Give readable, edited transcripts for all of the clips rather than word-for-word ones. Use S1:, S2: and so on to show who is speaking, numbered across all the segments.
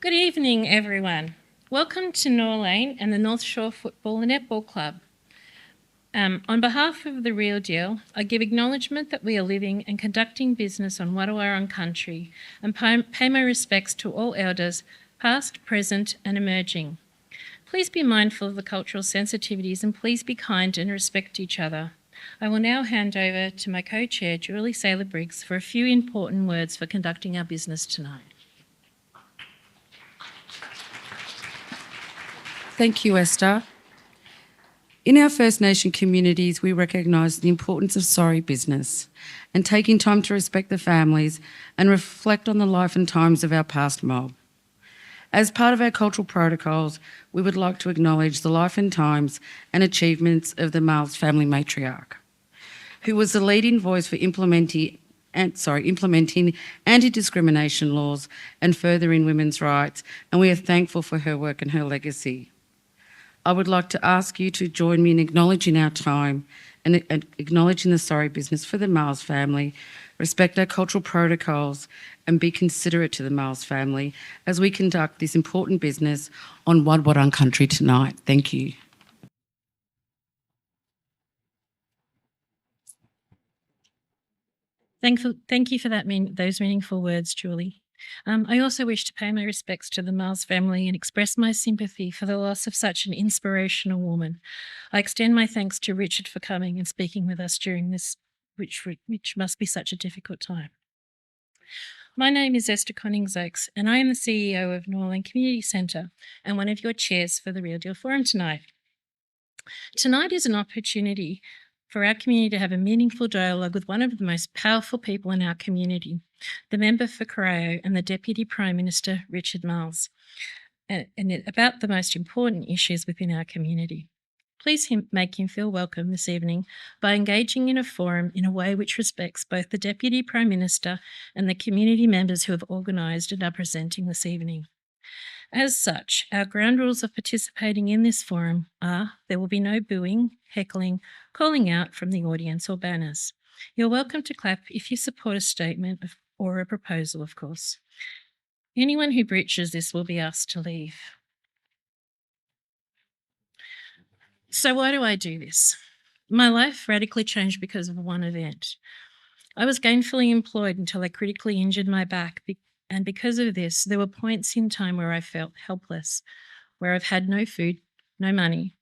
S1: Good evening, everyone. Welcome to Norlane and the North Shore Football and Netball Club. On behalf of The Real Deal, I give acknowledgement that we are living and conducting business on Wadawurrung country and pay my respects to all elders, past, present and emerging. Please be mindful of the cultural sensitivities and please be kind and respect each other. I will now hand over to my co-chair, Julie Saylor-Briggs, for a few important words for conducting our business tonight.
S2: Thank you, Esther. In our First Nation communities, we recognise the importance of sorry business and taking time to respect the families and reflect on the life and times of our past mob. As part of our cultural protocols, we would like to acknowledge the life and times and achievements of the Marles family matriarch, who was the leading voice for implementing anti-discrimination laws and furthering women's rights, and we are thankful for her work and her legacy. I would like to ask you to join me in acknowledging our time and acknowledging the sorry business for the Marles family, respect our cultural protocols and be considerate to the Marles family as we conduct this important business on Wadawurrung country tonight. Thank you.
S1: Thank you for those meaningful words, Julie. I also wish to pay my respects to the Marles family and express my sympathy for the loss of such an inspirational woman. I extend my thanks to Richard for coming and speaking with us during this, which must be such a difficult time. My name is Esther Conings-Oakes and I am the CEO of Norlane Community Centre and one of your chairs for the Real Deal Forum tonight. Tonight is an opportunity for our community to have a meaningful dialogue with one of the most powerful people in our community, the member for Corio and the Deputy Prime Minister, Richard Marles, and about the most important issues within our community. Please make him feel welcome this evening by engaging in a forum in a way which respects both the Deputy Prime Minister and the community members who have organised and are presenting this evening. As such, our ground rules of participating in this forum are there will be no booing, heckling, calling out from the audience or banners. You're welcome to clap if you support a statement or a proposal, of course. Anyone who breaches this will be asked to leave. So why do I do this? My life radically changed because of one event. I was gainfully employed until I critically injured my back, and because of this, there were points in time where I felt helpless, where I've had no food, no money,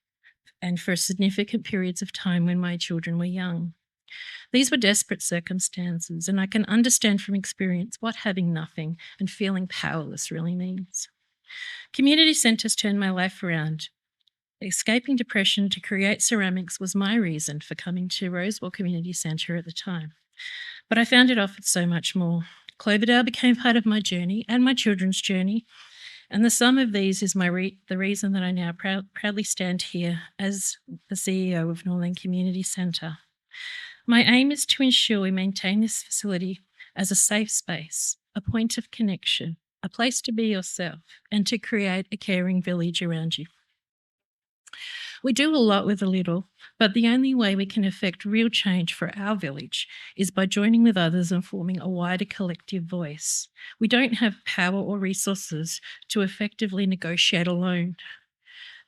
S1: and for significant periods of time when my children were young. These were desperate circumstances, and I can understand from experience what having nothing and feeling powerless really means. Community centres turned my life around. Escaping depression to create ceramics was my reason for coming to Rosewell Community Centre at the time. But I found it offered so much more. Cloverdale became part of my journey and my children's journey, and the sum of these is the reason that I now proudly stand here as the CEO of Norlane Community Centre. My aim is to ensure we maintain this facility as a safe space, a point of connection, a place to be yourself, and to create a caring village around you. We do a lot with a little, but the only way we can effect real change for our village is by joining with others and forming a wider collective voice. We don't have power or resources to effectively negotiate alone.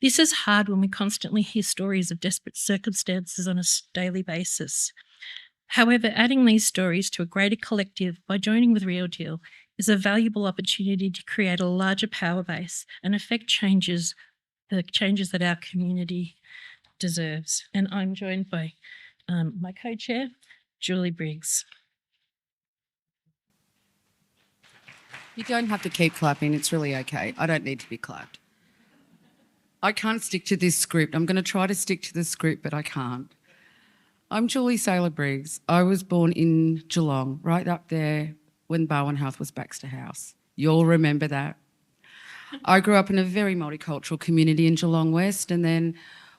S1: This is hard when we constantly hear stories of desperate circumstances on a daily basis. However, adding these stories to a greater collective by joining with Real Deal is a valuable opportunity to create a larger power base and effect the changes that our community deserves. And I'm joined by my co-chair, Julie Briggs.
S2: You don't have to keep clapping, it's really okay. I don't need to be clapped. I can't stick to this script. I'm going to try to stick to the script, but I can't. I'm Julie Saylor-Briggs. I was born in Geelong, right up there when Barwon Health was Baxter House. You'll remember that. I grew up in a very multicultural community in Geelong West, and then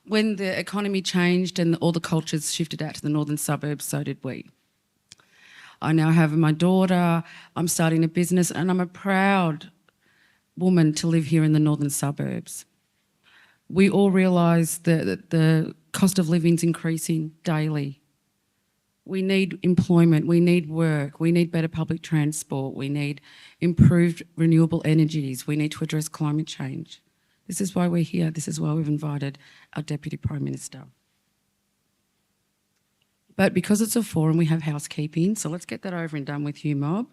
S2: when the economy changed and all the cultures shifted out to the northern suburbs, so did we. I now have my daughter, I'm starting a business, and I'm a proud woman to live here in the northern suburbs. We all realise that the cost of living is increasing daily. We need employment, we need work, we need better public transport, we need improved renewable energies, we need to address climate change. This is why we're here, this is why we've invited our Deputy Prime Minister. But because it's a forum, we have housekeeping, so let's get that over and done with, you mob.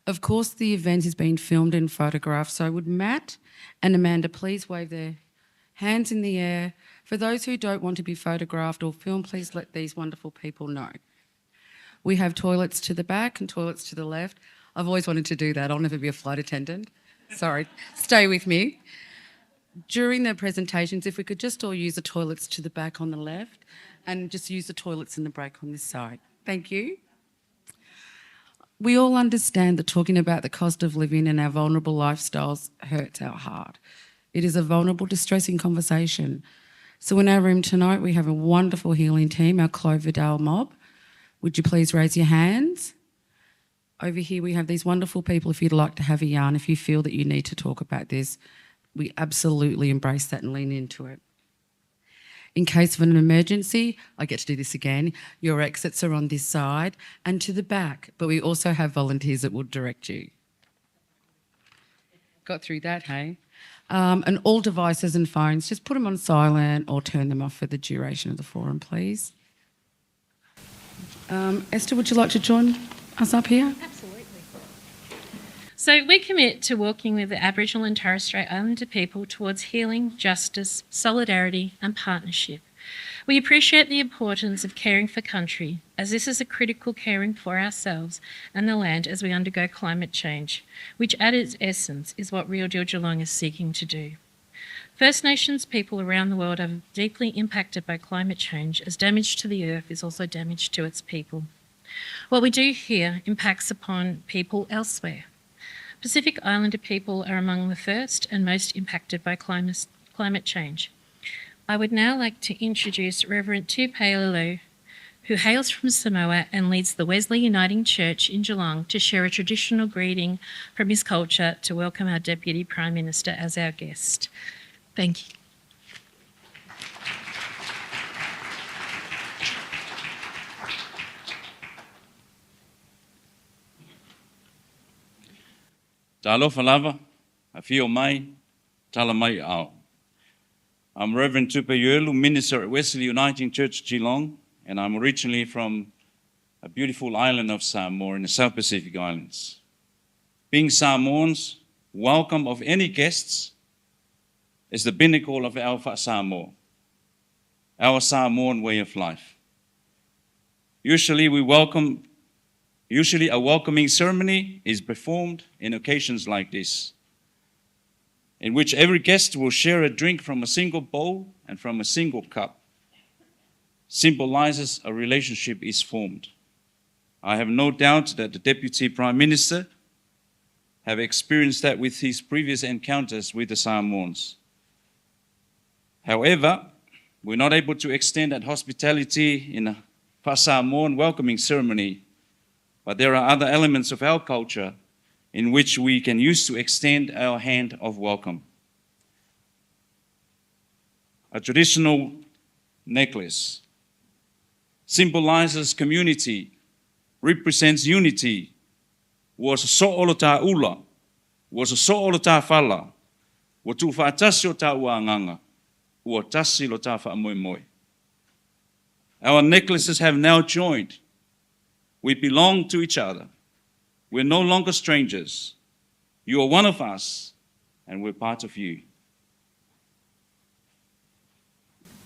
S2: Of course, the event is being filmed and photographed, so would Matt and Amanda please wave their hands in the air. For those who don't want to be photographed or filmed, please let these wonderful people know. We have toilets to the back and toilets to the left. I've always wanted to do that. I'll never be a flight attendant. Sorry, stay with me. During the presentations, if we could just all use the toilets to the back on the left and just use the toilets in the break on this side. Thank you. We all understand that talking about the cost of living and our vulnerable lifestyles hurts our heart. It is a vulnerable, distressing conversation. So in our room tonight, we have a wonderful healing team, our Cloverdale mob. Would you please raise your hands? Over here, we have these wonderful people. If you'd like to have a yarn, if you feel that you need to talk about this, we absolutely embrace that and lean into it. In case of an emergency, I get to do this again, your exits are on this side and to the back, but we also have volunteers that will direct you. Got through that, hey? And all devices and phones, just put them on silent or turn them off for the duration of the forum, please. Esther, would you like to join us up here?
S1: Absolutely. So we commit to working with the Aboriginal and Torres Strait Islander people towards healing, justice, solidarity and partnership. We appreciate the importance of caring for country, as this is a critical caring for ourselves and the land as we undergo climate change, which at its essence is what Real Deal Geelong is seeking to do. First Nations people around the world are deeply impacted by climate change, as damage to the earth is also damage to its people. What we do here impacts upon people elsewhere. Pacific Islander people are among the first and most impacted by climate change. I would now like to introduce Reverend Tupeilelo, who hails from Samoa and leads the Wesley Uniting Church in Geelong, to share a traditional greeting from his culture to welcome our Deputy Prime Minister as our guest. Thank you.
S3: Talofa lava, a fio mai, tala mai ao. I'm Reverend Tupeilelo, minister at Wesley Uniting Church, Geelong, and I'm originally from a beautiful island of Samoa in the South Pacific Islands. Being Samoans, welcome of any guests is the pinnacle of our Samoa, our Samoan way of life. Usually a welcoming ceremony is performed in occasions like this, in which every guest will share a drink from a single bowl and from a single cup. Symbolizes a relationship is formed. I have no doubt that the Deputy Prime Minister have experienced that with his previous encounters with the Samoans. However, we're not able to extend that hospitality in a Samoan welcoming ceremony, but there are other elements of our culture in which we can use to extend our hand of welcome. A traditional necklace symbolizes community, represents unity, was so'olo tā ula, was so'olo tā whala, wa tu whātasi o tā uanganga, ua tasi lo tā whaamoemoe. Our necklaces have now joined. We belong to each other. We're no longer strangers. You are one of us, and we're part of you.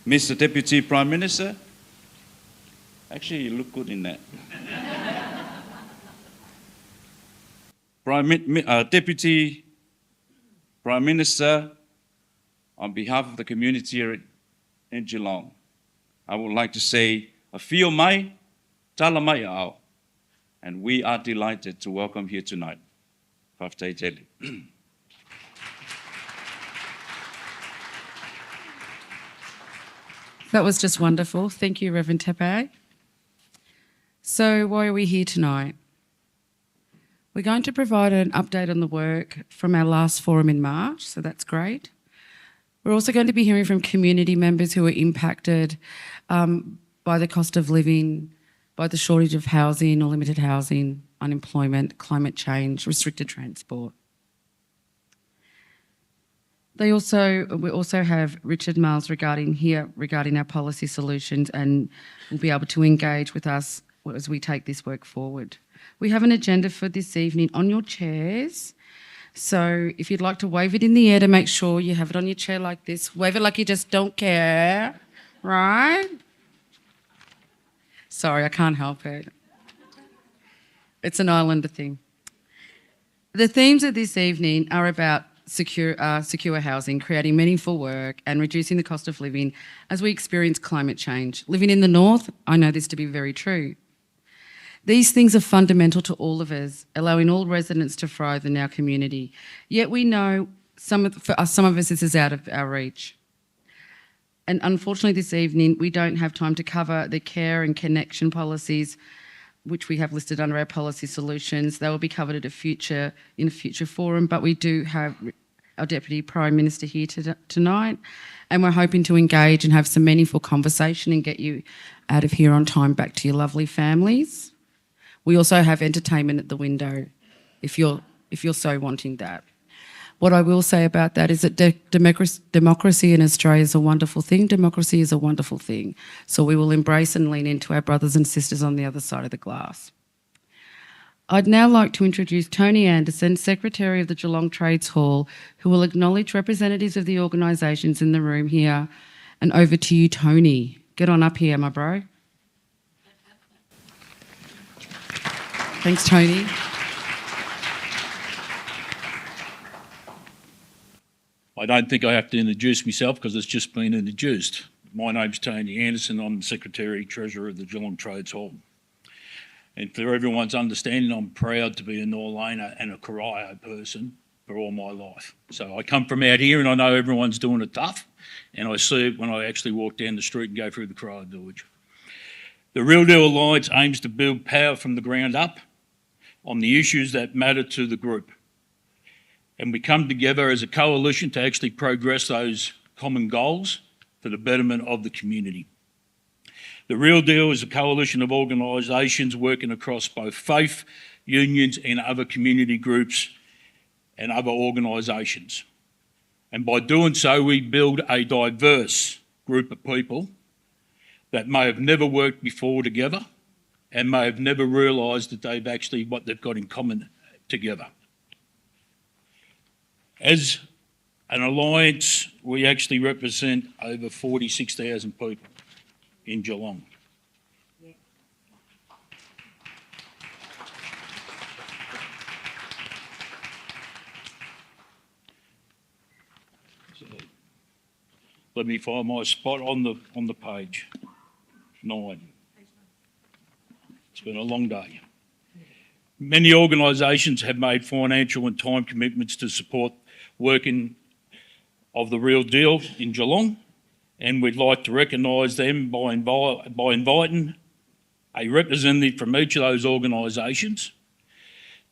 S3: Mr. Deputy Prime Minister, actually you look good in that. Deputy Prime Minister, on behalf of the community here in Geelong, I would like to say, a fio mai, tala mai ao. And we are delighted to welcome here tonight. Whawhtei tele.
S2: That was just wonderful. Thank you, Reverend Tepe. So why are we here tonight? We're going to provide an update on the work from our last forum in March, so that's great. We're also going to be hearing from community members who are impacted by the cost of living by the shortage of housing or limited housing, unemployment, climate change, restricted transport. We also have Richard Marles regarding our policy solutions, and will be able to engage with us as we take this work forward. We have an agenda for this evening on your chairs. So if you'd like to wave it in the air to make sure you have it on your chair like this, wave it like you just don't care, right? Sorry, I can't help it. It's an Islander thing. The themes of this evening are about secure housing, creating meaningful work and reducing the cost of living as we experience climate change. Living in the north, I know this to be very true. These things are fundamental to all of us, allowing all residents to thrive in our community. Yet we know for some of us this is out of our reach. And unfortunately this evening we don't have time to cover the care and connection policies which we have listed under our policy solutions. They will be covered in a future forum, but we do have our Deputy Prime Minister here tonight, and we're hoping to engage and have some meaningful conversation and get you out of here on time back to your lovely families. We also have entertainment at the window if you're so wanting that. What I will say about that is that democracy in Australia is a wonderful thing. Democracy is a wonderful thing. So we will embrace and lean into our brothers and sisters on the other side of the glass. I'd now like to introduce Tony Anderson, Secretary of the Geelong Trades Hall, who will acknowledge representatives of the organisations in the room here. And over to you, Tony. Get on up here, my bro. Thanks, Tony.
S4: I don't think I have to introduce myself because it's just been introduced. My name's Tony Anderson. I'm the Secretary-Treasurer of the Geelong Trades Hall. And for everyone's understanding, I'm proud to be a Norlaner and a Corio person for all my life. So I come from out here and I know everyone's doing it tough, and I see it when I actually walk down the street and go through the Corio village. The Real Deal Alliance aims to build power from the ground up on the issues that matter to the group. And we come together as a coalition to actually progress those common goals for the betterment of the community. The Real Deal is a coalition of organisations working across both faith, unions and other community groups and other organisations. And by doing so, we build a diverse group of people that may have never worked before together and may have never realised that what they've got in common together. As an alliance, we actually represent over 46,000 people in Geelong. Yeah. So, let me find my spot on the page. 9. It's been a long day. Many organisations have made financial and time commitments to support working of the Real Deal in Geelong, and we'd like to recognise them by inviting a representative from each of those organisations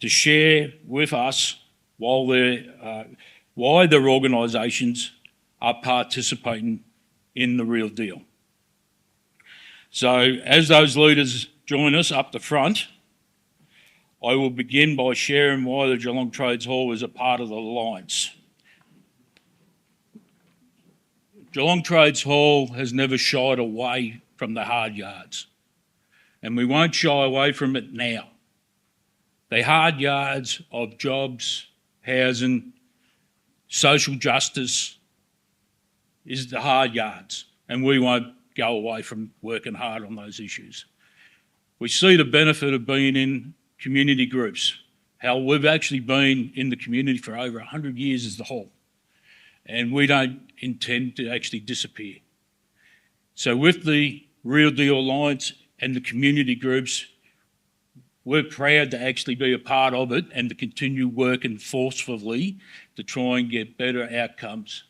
S4: to share with us why their organisations are participating in the Real Deal. So as those leaders join us up the front, I will begin by sharing why the Geelong Trades Hall is a part of the Alliance. Geelong Trades Hall has never shied away from the hard yards, and we won't shy away from it now. The hard yards of jobs, housing, social justice is the hard yards, and we won't go away from working hard on those issues. We see the benefit of being in community groups, how we've actually been in the community for over 100 years as the whole, and we don't intend to actually disappear. So with the Real Deal Alliance and the community groups, we're proud to actually be a part of it and to continue working forcefully to try and get better outcomes.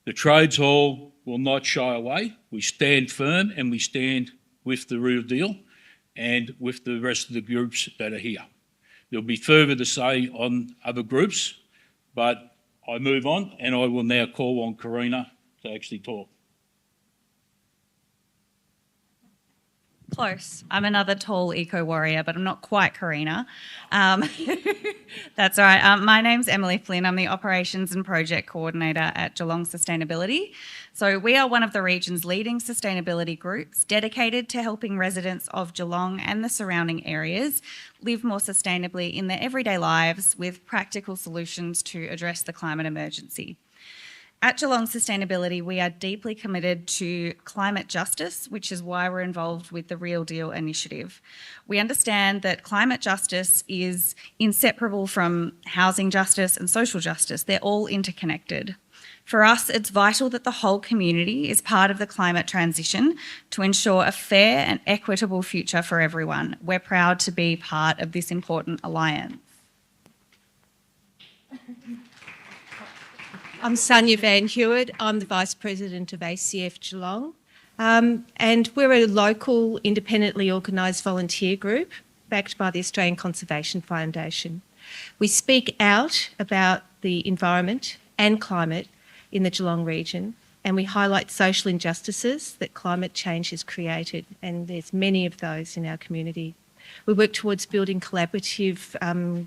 S4: The Trades Hall will not shy away. We stand firm and we stand with the Real Deal and with the rest of the groups that are here. There'll be further to say on other groups, but I move on and I will now call on Karina to actually talk.
S5: Close. I'm another tall eco warrior, but I'm not quite Karina. Um, that's all right. My name's Emily Flynn. I'm the Operations and Project Coordinator at Geelong Sustainability. So we are one of the region's leading sustainability groups dedicated to helping residents of Geelong and the surrounding areas live more sustainably in their everyday lives with practical solutions to address the climate emergency. At Geelong Sustainability, we are deeply committed to climate justice, which is why we're involved with the Real Deal initiative. We understand that climate justice is inseparable from housing justice and social justice. They're all interconnected. For us, it's vital that the whole community is part of the climate transition to ensure a fair and equitable future for everyone. We're proud to be part of this important alliance.
S6: I'm Sonia Van Hewitt. I'm the Vice President of ACF Geelong. And we're a local, independently organised volunteer group backed by the Australian Conservation Foundation. We speak out about the environment and climate in the Geelong region, and we highlight social injustices that climate change has created, and there's many of those in our community. We work towards building collaborative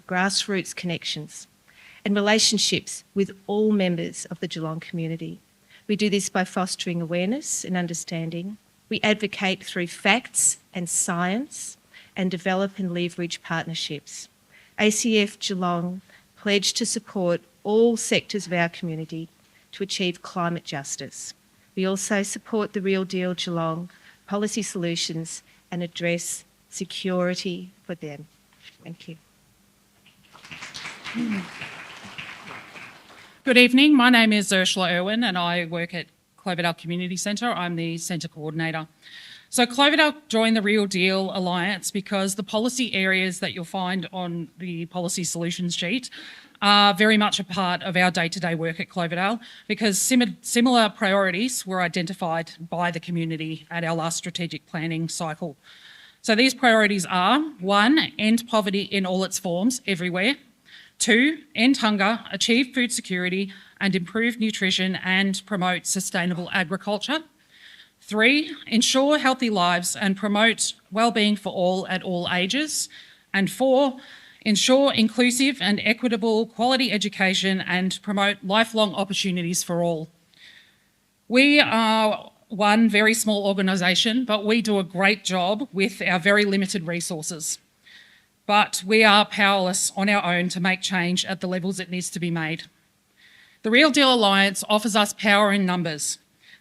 S6: grassroots connections and relationships with all members of the Geelong community. We do this by fostering awareness and understanding. We advocate through facts and science and develop and leverage partnerships. ACF Geelong pledge to support all sectors of our community to achieve climate justice. We also support the Real Deal Geelong policy solutions and address security for them. Thank you.
S7: Good evening. My name is Ursula Irwin and I work at Cloverdale Community Centre. I'm the centre coordinator. So Cloverdale joined the Real Deal Alliance because the policy areas that you'll find on the policy solutions sheet are very much a part of our day-to-day work at Cloverdale because similar priorities were identified by the community at our last strategic planning cycle. So these priorities are: 1, end poverty in all its forms everywhere; 2, end hunger, achieve food security and improve nutrition and promote sustainable agriculture; 3, ensure healthy lives and promote wellbeing for all at all ages; and 4, ensure inclusive and equitable quality education and promote lifelong opportunities for all. We are one very small organisation, but we do a great job with our very limited resources. But we are powerless on our own to make change at the levels it needs to be made. The Real Deal Alliance offers us power in numbers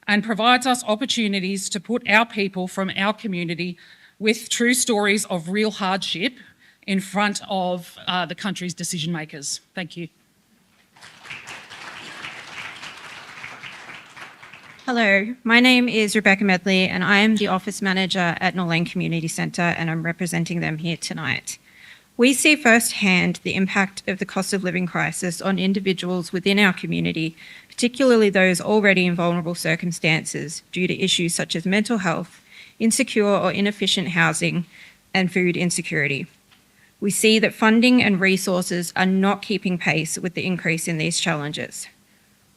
S7: and provides us opportunities to put our people from our community with true stories of real hardship in front of the country's decision makers. Thank you.
S8: Hello, my name is Rebecca Medley and I am the Office Manager at Norlane Community Centre and I'm representing them here tonight. We see firsthand the impact of the cost of living crisis on individuals within our community, particularly those already in vulnerable circumstances due to issues such as mental health, insecure or inefficient housing, and food insecurity. We see that funding and resources are not keeping pace with the increase in these challenges.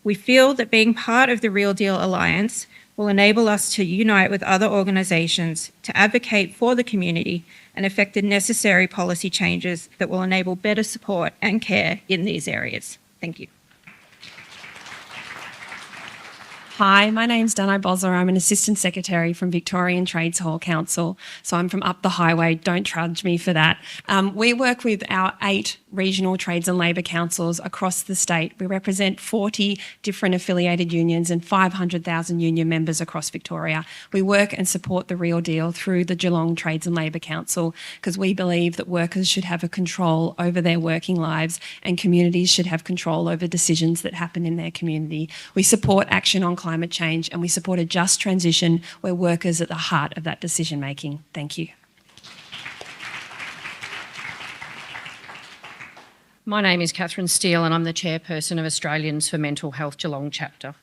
S8: We feel that being part of the Real Deal Alliance will enable us to unite with other organisations to advocate for the community and effect the necessary policy changes that will enable better support and care in these areas. Thank you.
S9: Hi, my name's Dani Bosler. I'm an Assistant Secretary from Victorian Trades Hall Council. So I'm from up the highway. Don't trudge me for that. We work with our 8 regional trades and labour councils across the state. We represent 40 different affiliated unions and 500,000 union members across Victoria. We work and support the Real Deal through the Geelong Trades and Labour Council because we believe that workers should have a control over their working lives and communities should have control over decisions that happen in their community. We support action on climate change and we support a just transition where workers are at the heart of that decision making. Thank you.
S10: My name is Catherine Steele and I'm the chairperson of Australians for Mental Health Geelong chapter.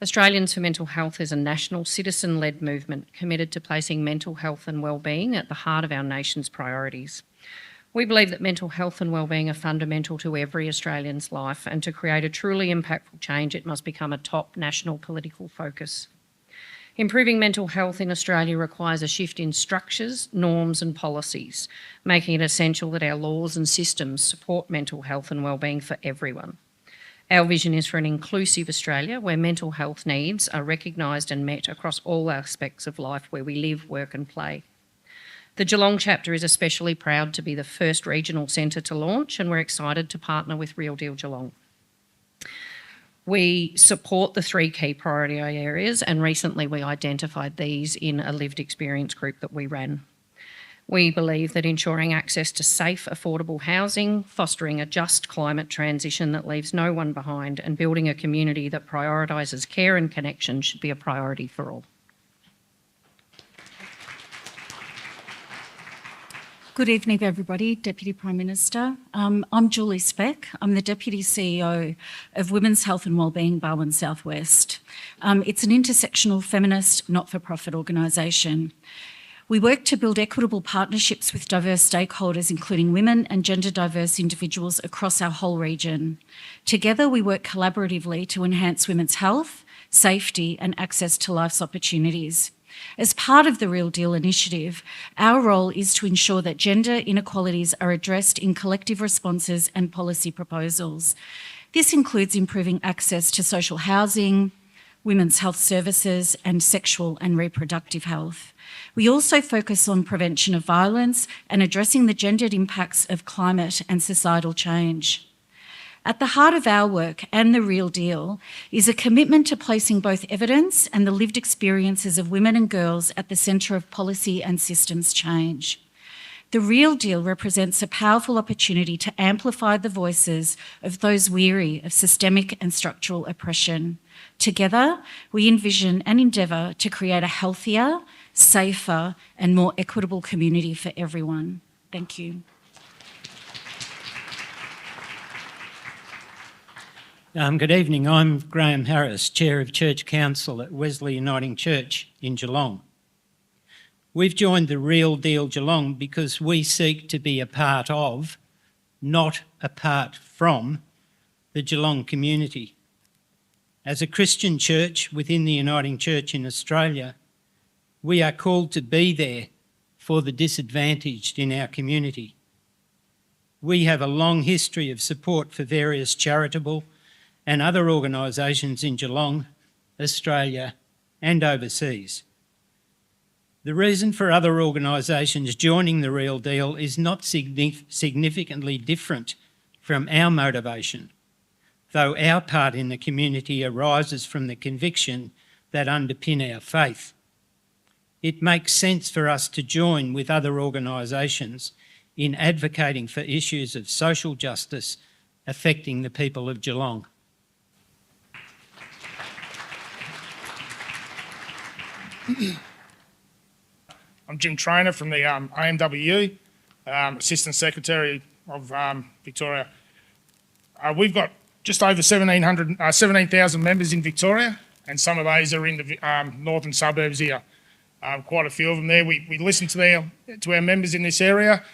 S10: Australians for Mental Health is a national citizen-led movement committed to placing mental health and wellbeing at the heart of our nation's priorities. We believe that mental health and wellbeing are fundamental to every Australian's life, and to create a truly impactful change, it must become a top national political focus. Improving mental health in Australia requires a shift in structures, norms and policies, making it essential that our laws and systems support mental health and wellbeing for everyone. Our vision is for an inclusive Australia where mental health needs are recognised and met across all aspects of life where we live, work and play. The Geelong chapter is especially proud to be the first regional centre to launch, and we're excited to partner with Real Deal Geelong. We support the 3 key priority areas, and recently we identified these in a lived experience group that we ran. We believe that ensuring access to safe, affordable housing, fostering a just climate transition that leaves no one behind, and building a community that prioritises care and connection should be a priority for all.
S11: Good evening, everybody. Deputy Prime Minister. I'm Julie Speck. I'm the Deputy CEO of Women's Health and Wellbeing Barwon South West. It's an intersectional feminist not-for-profit organisation. We work to build equitable partnerships with diverse stakeholders, including women and gender diverse individuals across our whole region. Together, we work collaboratively to enhance women's health, safety and access to life's opportunities. As part of the Real Deal initiative, our role is to ensure that gender inequalities are addressed in collective responses and policy proposals. This includes improving access to social housing, women's health services and sexual and reproductive health. We also focus on prevention of violence and addressing the gendered impacts of climate and societal change. At the heart of our work and the Real Deal is a commitment to placing both evidence and the lived experiences of women and girls at the centre of policy and systems change. The Real Deal represents a powerful opportunity to amplify the voices of those weary of systemic and structural oppression. Together, we envision and endeavour to create a healthier, safer and more equitable community for everyone. Thank you.
S12: Good evening. I'm Graham Harris, Chair of Church Council at Wesley Uniting Church in Geelong. We've joined the Real Deal Geelong because we seek to be a part of, not apart from, the Geelong community. As a Christian church within the Uniting Church in Australia, we are called to be there for the disadvantaged in our community. We have a long history of support for various charitable and other organisations in Geelong, Australia and overseas. The reason for other organisations joining the Real Deal is not significantly different from our motivation, though our part in the community arises from the conviction that underpin our faith. It makes sense for us to join with other organisations in advocating for issues of social justice affecting the people of Geelong.
S13: I'm Jim Trainer from the AMWU, Assistant Secretary of Victoria. We've got just over 17,000 members in Victoria, and some of those are in the northern suburbs here. Quite a few of them there. We listen to our members in this area.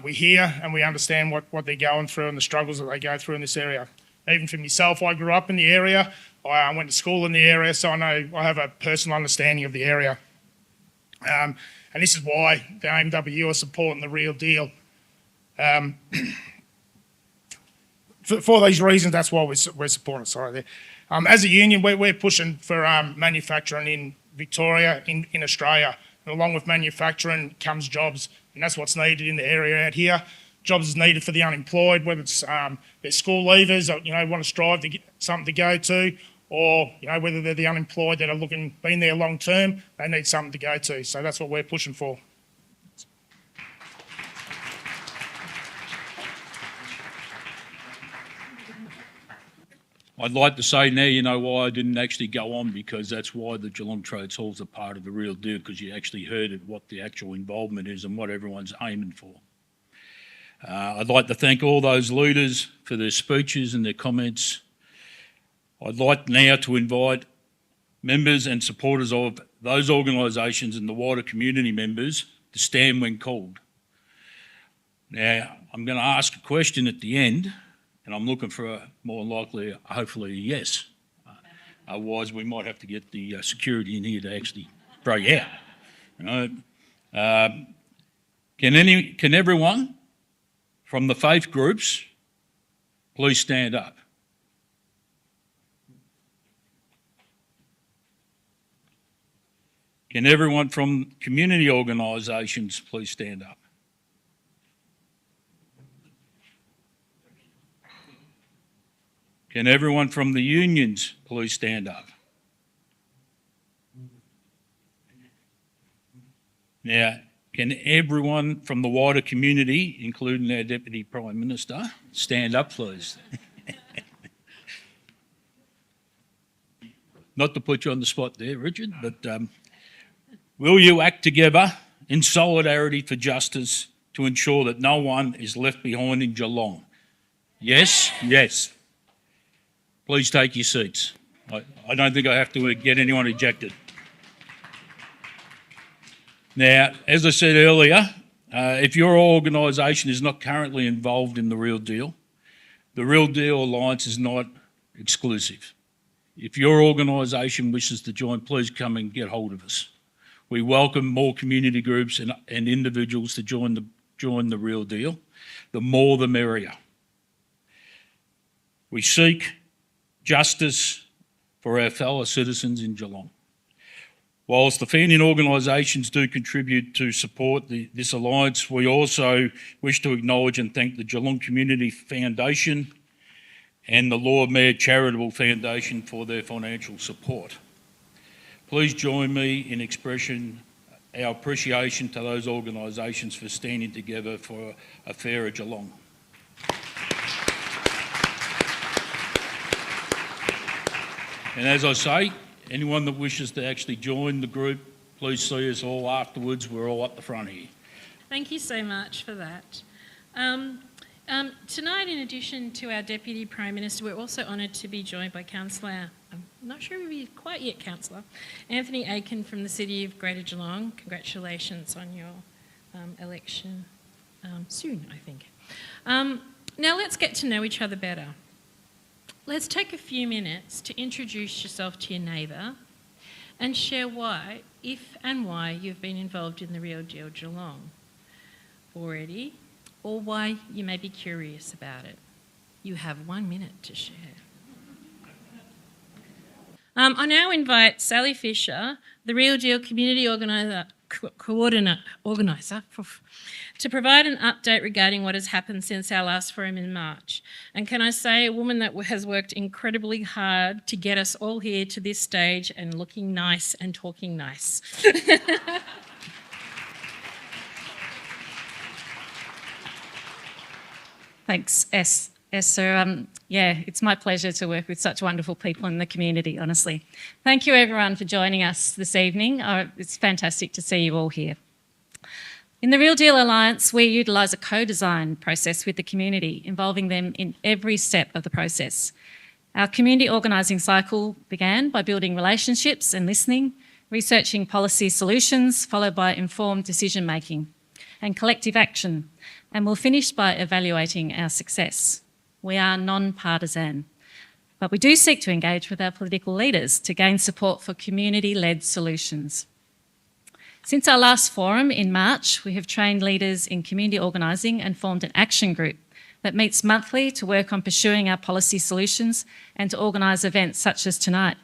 S13: We hear and we understand what they're going through and the struggles that they go through in this area. Even for myself, I grew up in the area. I went to school in the area, so I have a personal understanding of the area. And this is why the AMWU are supporting the Real Deal. For these reasons, that's why we're supporting. Sorry, there. As a union, we're pushing for manufacturing in Victoria, in Australia. And along with manufacturing comes jobs, and that's what's needed in the area out here. Jobs is needed for the unemployed, whether it's they're school leavers, or, want to strive to get something to go to, or whether they're the unemployed that are been there long term, they need something to go to. So that's what we're pushing for.
S4: I'd like to say now, you know why I didn't actually go on, because that's why the Geelong Trades Hall's a part of the Real Deal, because you actually heard what the actual involvement is and what everyone's aiming for. I'd like to thank all those leaders for their speeches and their comments. I'd like now to invite members and supporters of those organisations and the wider community members to stand when called. Now, I'm going to ask a question at the end, and I'm looking for a more likely, hopefully, a yes. Otherwise, we might have to get the security in here to actually break out. You know? Can everyone from the faith groups please stand up? Can everyone from community organisations please stand up? Can everyone from the unions please stand up? Now, can everyone from the wider community, including our Deputy Prime Minister, stand up, please? Not to put you on the spot there, Richard, but will you act together in solidarity for justice to ensure that no one is left behind in Geelong? Yes? Yes. Please take your seats. I don't think I have to get anyone ejected. Now, as I said earlier, if your organisation is not currently involved in the Real Deal Alliance is not exclusive. If your organisation wishes to join, please come and get hold of us. We welcome more community groups and individuals to join the Real Deal. The more the merrier. We seek justice for our fellow citizens in Geelong. Whilst the fan-in organisations do contribute to support this alliance, we also wish to acknowledge and thank the Geelong Community Foundation and the Lord Mayor Charitable Foundation for their financial support. Please join me in expressing our appreciation to those organisations for standing together for a fairer Geelong. And as I say, anyone that wishes to actually join the group, please see us all afterwards. We're all up the front here.
S1: Thank you so much for that. Tonight, in addition to our Deputy Prime Minister, we're also honoured to be joined by Councillor, I'm not sure if he's quite yet Councillor, Anthony Aiken from the City of Greater Geelong. Congratulations on your election soon, I think. Now let's get to know each other better. Let's take a few minutes to introduce yourself to your neighbour and share why, if and why, you've been involved in the Real Deal Geelong already, or why you may be curious about it. You have 1 minute to share. I now invite Sally Fisher, the Real Deal Community Organiser, to provide an update regarding what has happened since our last forum in March. And can I say, a woman that has worked incredibly hard to get us all here to this stage and looking nice and talking nice.
S5: Thanks, Esther. Yeah, it's my pleasure to work with such wonderful people in the community, honestly. Thank you everyone for joining us this evening. It's fantastic to see you all here. In the Real Deal Alliance, we utilise a co-design process with the community, involving them in every step of the process. Our community organising cycle began by building relationships and listening, researching policy solutions, followed by informed decision-making and collective action, and we'll finish by evaluating our success. We are non-partisan, but we do seek to engage with our political leaders to gain support for community-led solutions. Since our last forum in March, we have trained leaders in community organising and formed an action group that meets monthly to work on pursuing our policy solutions and to organise events such as tonight.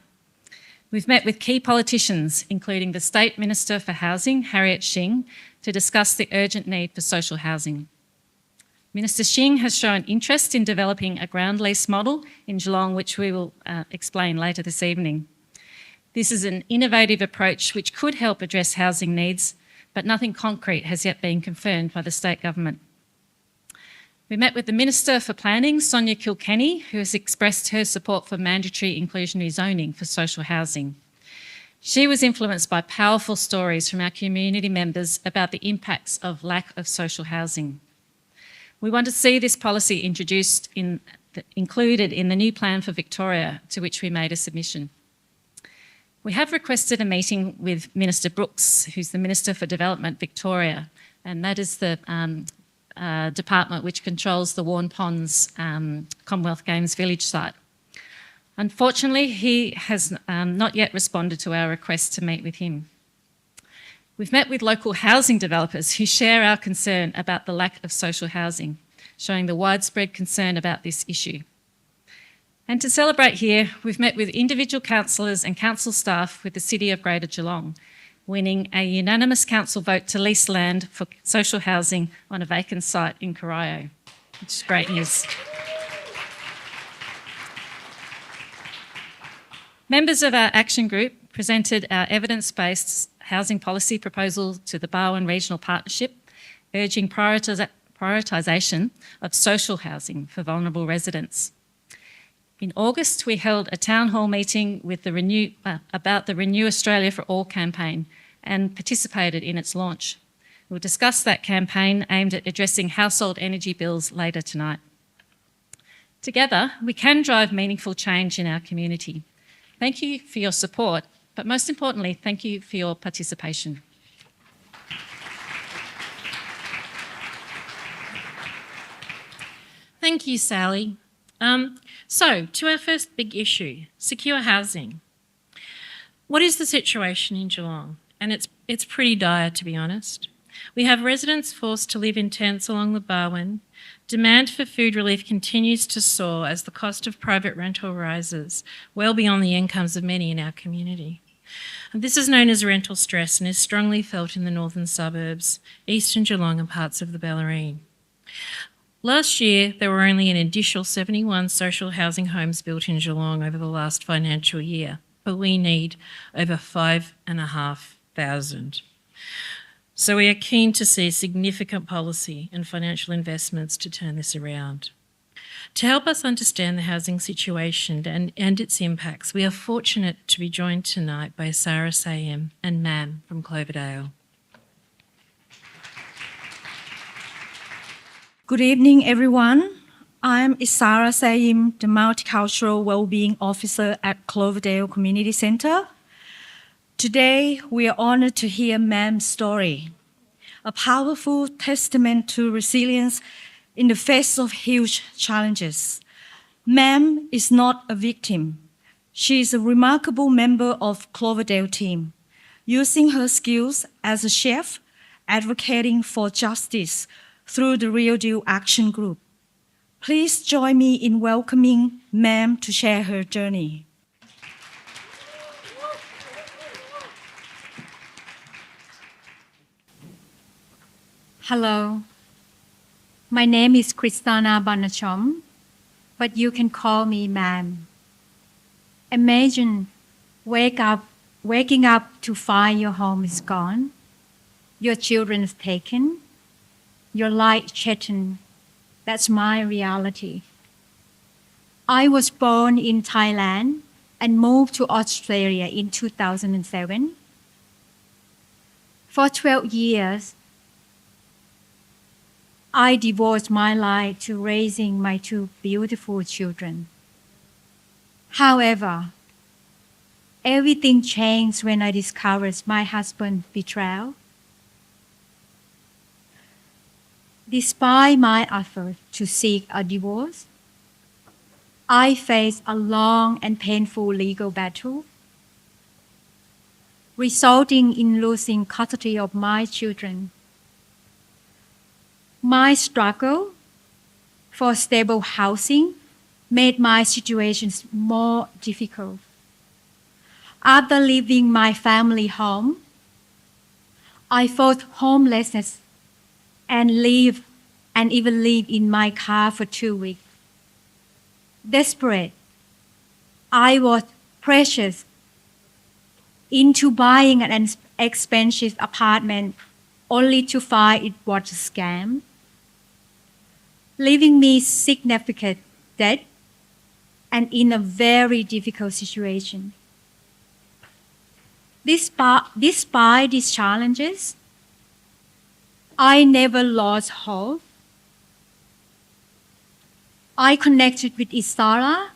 S5: We've met with key politicians, including the State Minister for Housing, Harriet Shing, to discuss the urgent need for social housing. Minister Shing has shown interest in developing a ground lease model in Geelong, which we will explain later this evening. This is an innovative approach which could help address housing needs, but nothing concrete has yet been confirmed by the state government. We met with the Minister for Planning, Sonia Kilkenny, who has expressed her support for mandatory inclusionary zoning for social housing. She was influenced by powerful stories from our community members about the impacts of lack of social housing. We want to see this policy included in the new plan for Victoria, to which we made a submission. We have requested a meeting with Minister Brooks, who's the Minister for Development Victoria, and that is the department which controls the Warn Ponds Commonwealth Games Village site.
S1: Unfortunately, he has not yet responded to our request to meet with him. We've met with local housing developers who share our concern about the lack of social housing, showing the widespread concern about this issue. And to celebrate here, we've met with individual councillors and council staff with the City of Greater Geelong, winning a unanimous council vote to lease land for social housing on a vacant site in Corio, which is great news. Members of our action group presented our evidence-based housing policy proposal to the Barwon Regional Partnership, urging prioritisation of social housing for vulnerable residents. In August, we held a town hall meeting with about the Renew Australia for All campaign and participated in its launch. We'll discuss that campaign aimed at addressing household energy bills later tonight. Together, we can drive meaningful change in our community. Thank you for your support, but most importantly, thank you for your participation. Thank you, Sally. So, to our first big issue, secure housing. What is the situation in Geelong? And it's pretty dire, to be honest. We have residents forced to live in tents along the Barwon. Demand for food relief continues to soar as the cost of private rental rises, well beyond the incomes of many in our community. And this is known as rental stress and is strongly felt in the northern suburbs, eastern Geelong and parts of the Bellarine. Last year, there were only an additional 71 social housing homes built in Geelong over the last financial year, but we need over 5,500. So we are keen to see significant policy and financial investments to turn this around. To help us understand the housing situation and its impacts, we are fortunate to be joined tonight by Sarah Sayem and Mam from Cloverdale.
S14: Good evening, everyone. I'm Isara Sayim, the Multicultural Wellbeing Officer at Cloverdale Community Centre. Today, we are honoured to hear Mam's story, a powerful testament to resilience in the face of huge challenges. Mam is not a victim. She is a remarkable member of Cloverdale team, using her skills as a chef, advocating for justice through the Real Deal Action Group. Please join me in welcoming Mam to share her journey.
S15: Hello, my name is Kristana Banachom, but you can call me Mam. Imagine waking up to find your home is gone, your children is taken, your light shattered. That's my reality. I was born in Thailand and moved to Australia in 2007. For 12 years, I devoted my life to raising my two beautiful children. However, everything changed when I discovered my husband's betrayal. Despite my effort to seek a divorce, I faced a long and painful legal battle, resulting in losing custody of my children. My struggle for stable housing made my situations more difficult. After leaving my family home, I felt homelessness and even live in my car for 2 weeks. Desperate, I was pressured into buying an expensive apartment only to find it was a scam, leaving me significant debt and in a very difficult situation. Despite these challenges, I never lost hope. I connected with Isara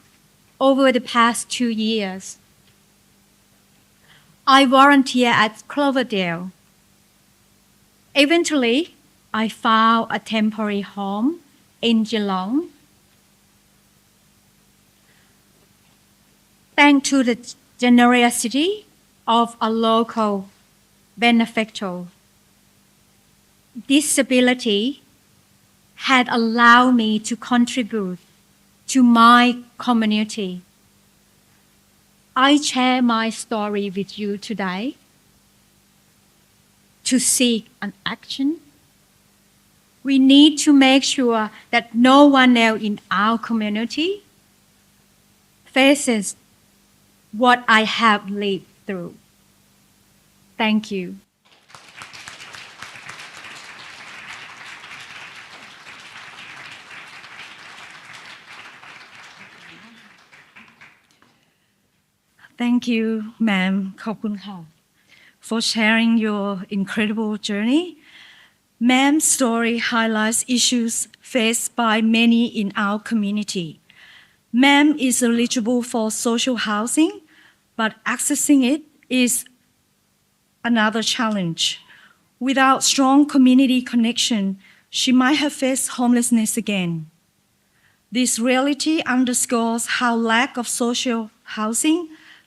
S15: over the past 2 years. I volunteer at Cloverdale. Eventually, I found a temporary home in Geelong.
S14: thanks to the generosity of a local benefactor. Disability had allowed me to contribute to my community. I share my story with you today to seek an action. We need to make sure that no one else in our community faces what I have lived through. Thank you. Thank you, ma'am. ขอบคุณค่ะ for sharing your incredible journey. Ma'am's story highlights issues faced by many in our community. Ma'am is eligible for social housing, but accessing it is another challenge. Without strong community connection, she might have faced homelessness again. This reality underscores how lack of social housing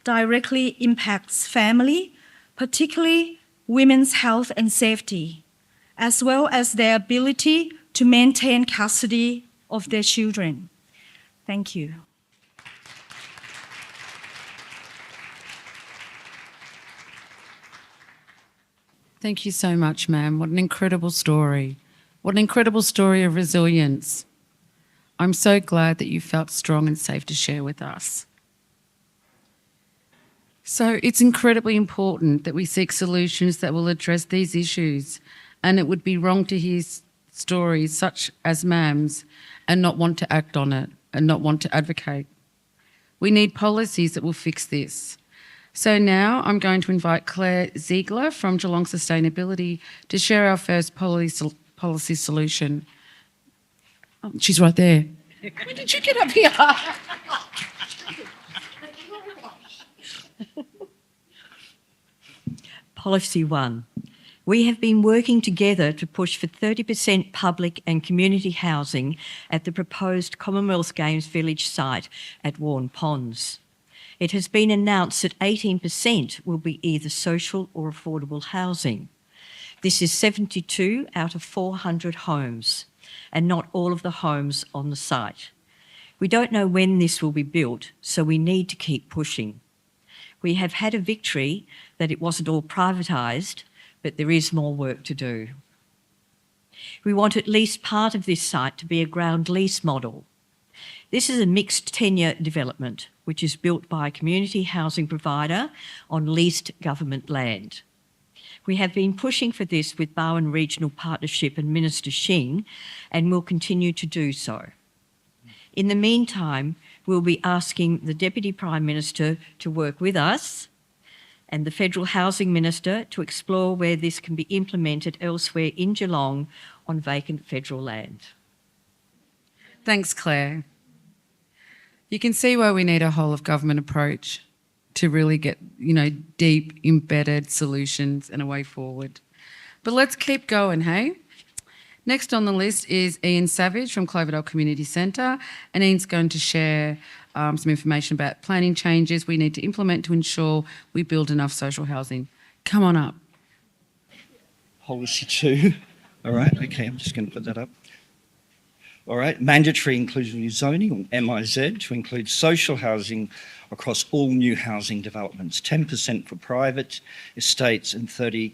S14: directly impacts family, particularly women's health and safety, as well as their ability to maintain custody of their children. Thank you.
S2: Thank you so much, ma'am. What an incredible story. What an incredible story of resilience. I'm so glad that you felt strong and safe to share with us. So it's incredibly important that we seek solutions that will address these issues, and it would be wrong to hear stories such as ma'am's and not want to act on it and not want to advocate. We need policies that will fix this. So now I'm going to invite Claire Ziegler from Geelong Sustainability to share our first policy solution. Oh, she's right there. When did you get up here?
S16: Policy 1. We have been working together to push for 30% public and community housing at the proposed Commonwealth Games Village site at Warren Ponds. It has been announced that 18% will be either social or affordable housing. This is 72 out of 400 homes, and not all of the homes on the site. We don't know when this will be built, so we need to keep pushing. We have had a victory that it wasn't all privatised, but there is more work to do. We want at least part of this site to be a ground lease model. This is a mixed tenure development, which is built by a community housing provider on leased government land. We have been pushing for this with Barwon Regional Partnership and Minister Shing, and will continue to do so. In the meantime, we'll be asking the Deputy Prime Minister to work with us and the Federal Housing Minister to explore where this can be implemented elsewhere in Geelong on vacant federal land.
S2: Thanks, Claire. You can see why we need a whole of government approach to really get, deep, embedded solutions and a way forward. But let's keep going, hey? Next on the list is Ian Savage from Cloverdale Community Centre, and Ian's going to share some information about planning changes we need to implement to ensure we build enough social housing. Come on up.
S17: Policy 2. All right, okay, I'm just going to put that up. All right, mandatory inclusionary zoning, or MIZ, to include social housing across all new housing developments, 10% for private estates and 30%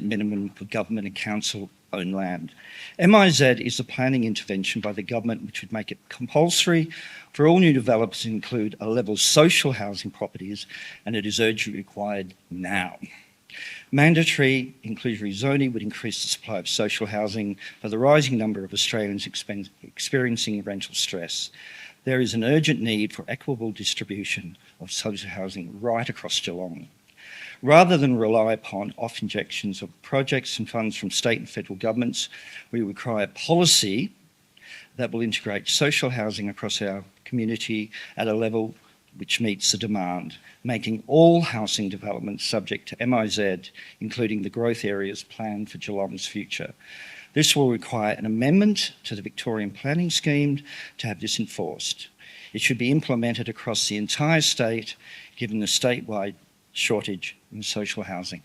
S17: minimum for government and council-owned land. MIZ is a planning intervention by the government which would make it compulsory for all new developments to include a level of social housing properties, and it is urgently required now. Mandatory inclusionary zoning would increase the supply of social housing for the rising number of Australians experiencing rental stress. There is an urgent need for equitable distribution of social housing right across Geelong. Rather than rely upon off-injections of projects and funds from state and federal governments, we require policy that will integrate social housing across our community at a level which meets the demand, making all housing developments subject to MIZ, including the growth areas planned for Geelong's future. This will require an amendment to the Victorian planning scheme to have this enforced. It should be implemented across the entire state, given the statewide shortage in social housing.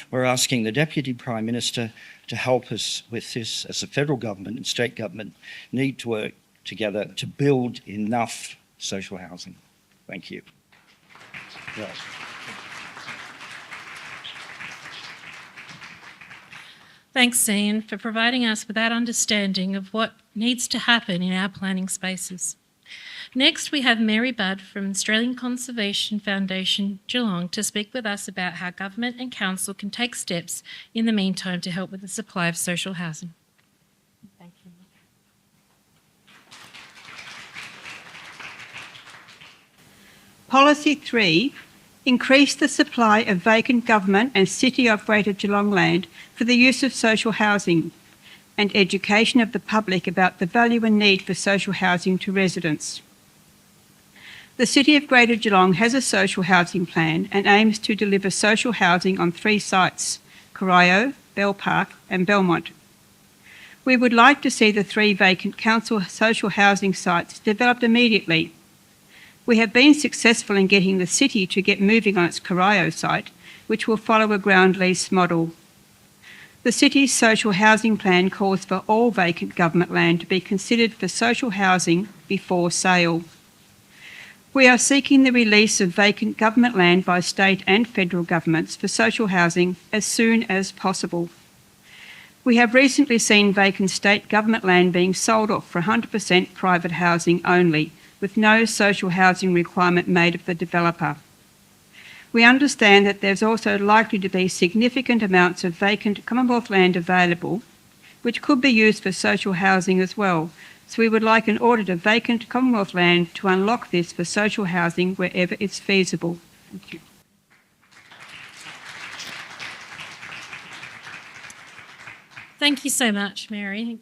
S17: We're asking the Deputy Prime Minister to help us with this, as the federal government and state government need to work together to build enough social housing. Thank you. Right.
S1: Thanks, Ian, for providing us with that understanding of what needs to happen in our planning spaces. Next, we have Mary Budd from Australian Conservation Foundation Geelong to speak with us about how government and council can take steps in the meantime to help with the supply of social housing. Thank you.
S18: Policy 3, increase the supply of vacant government and City of Greater Geelong land for the use of social housing and education of the public about the value and need for social housing to residents. The City of Greater Geelong has a social housing plan and aims to deliver social housing on 3 sites, Corio, Bell Park and Belmont. We would like to see the 3 vacant council social housing sites developed immediately. We have been successful in getting the city to get moving on its Corio site, which will follow a ground lease model. The city's social housing plan calls for all vacant government land to be considered for social housing before sale. We are seeking the release of vacant government land by state and federal governments for social housing as soon as possible. We have recently seen vacant state government land being sold off for 100% private housing only, with no social housing requirement made of the developer. We understand that there's also likely to be significant amounts of vacant Commonwealth land available, which could be used for social housing as well. So we would like an audit of vacant Commonwealth land to unlock this for social housing wherever it's feasible. Thank you.
S1: Thank you so much, Mary.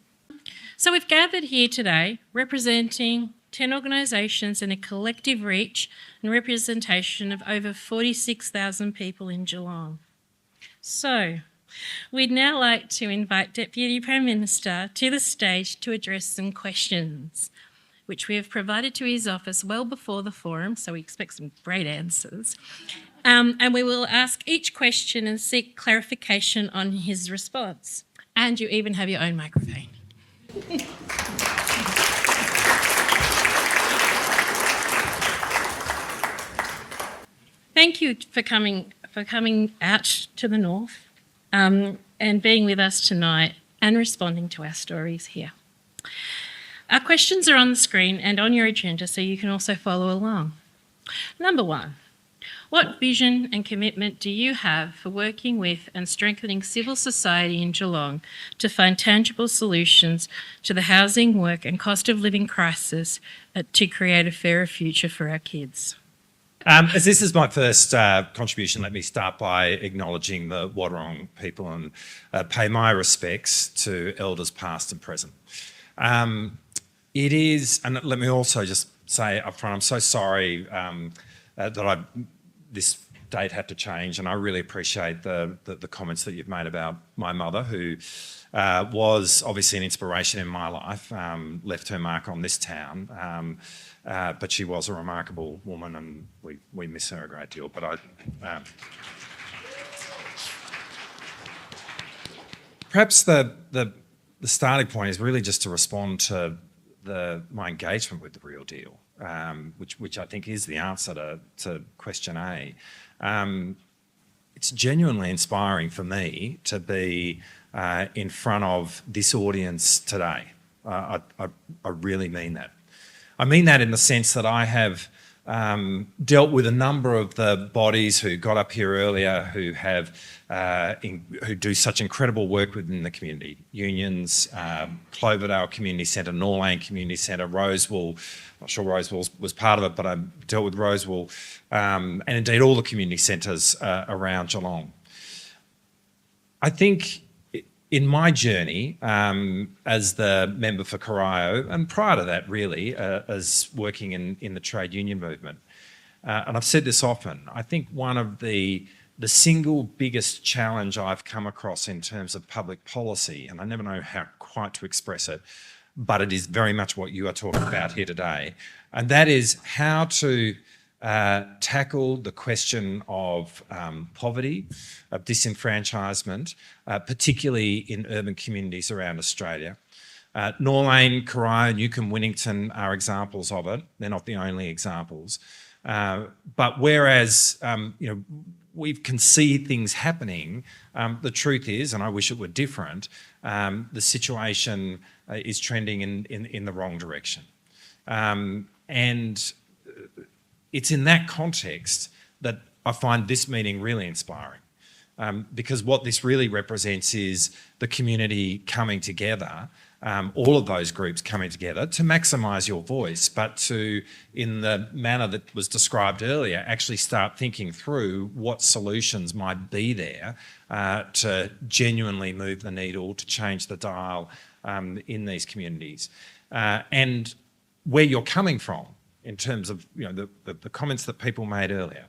S1: So we've gathered here today representing 10 organisations and a collective reach and representation of over 46,000 people in Geelong. So we'd now like to invite Deputy Prime Minister to the stage to address some questions, which we have provided to his office well before the forum, so we expect some great answers. And we will ask each question and seek clarification on his response. And you even have your own microphone. Thank you for coming out to the north and being with us tonight and responding to our stories here. Our questions are on the screen and on your agenda, so you can also follow along. Number 1, what vision and commitment do you have for working with and strengthening civil society in Geelong to find tangible solutions to the housing, work and cost of living crisis to create a fairer future for our kids?
S19: As this is my first contribution, let me start by acknowledging the Wadawurrung people and pay my respects to elders past and present. It is, and let me also just say up front, I'm so sorry that this date had to change, and I really appreciate the comments that you've made about my mother, who was obviously an inspiration in my life, left her mark on this town. But she was a remarkable woman, and we miss her a great deal. But perhaps the starting point is really just to respond to my engagement with the real deal, which I think is the answer to question A. It's genuinely inspiring for me to be in front of this audience today. I really mean that. I mean that in the sense that I have dealt with a number of the bodies who got up here earlier who do such incredible work within the community. Unions, Cloverdale Community Centre, Norlane Community Centre, Rosewall. I'm not sure Rosewall was part of it, but I dealt with Rosewall, and indeed all the community centres around Geelong. I think in my journey as the member for Corio, and prior to that really, as working in the trade union movement, and I've said this often, I think one of the single biggest challenge I've come across in terms of public policy, and I never know how quite to express it, but it is very much what you are talking about here today. And that is how to tackle the question of poverty, of disenfranchisement, particularly in urban communities around Australia. Norlane, Corio, Newcombe, Winnington are examples of it. They're not the only examples. But whereas we can see things happening, the truth is, and I wish it were different, the situation is trending in the wrong direction. And it's in that context that I find this meeting really inspiring, because what this really represents is the community coming together, all of those groups coming together to maximise your voice, but to, in the manner that was described earlier, actually start thinking through what solutions might be there to genuinely move the needle, to change the dial in these communities. And where you're coming from in terms of the comments that people made earlier,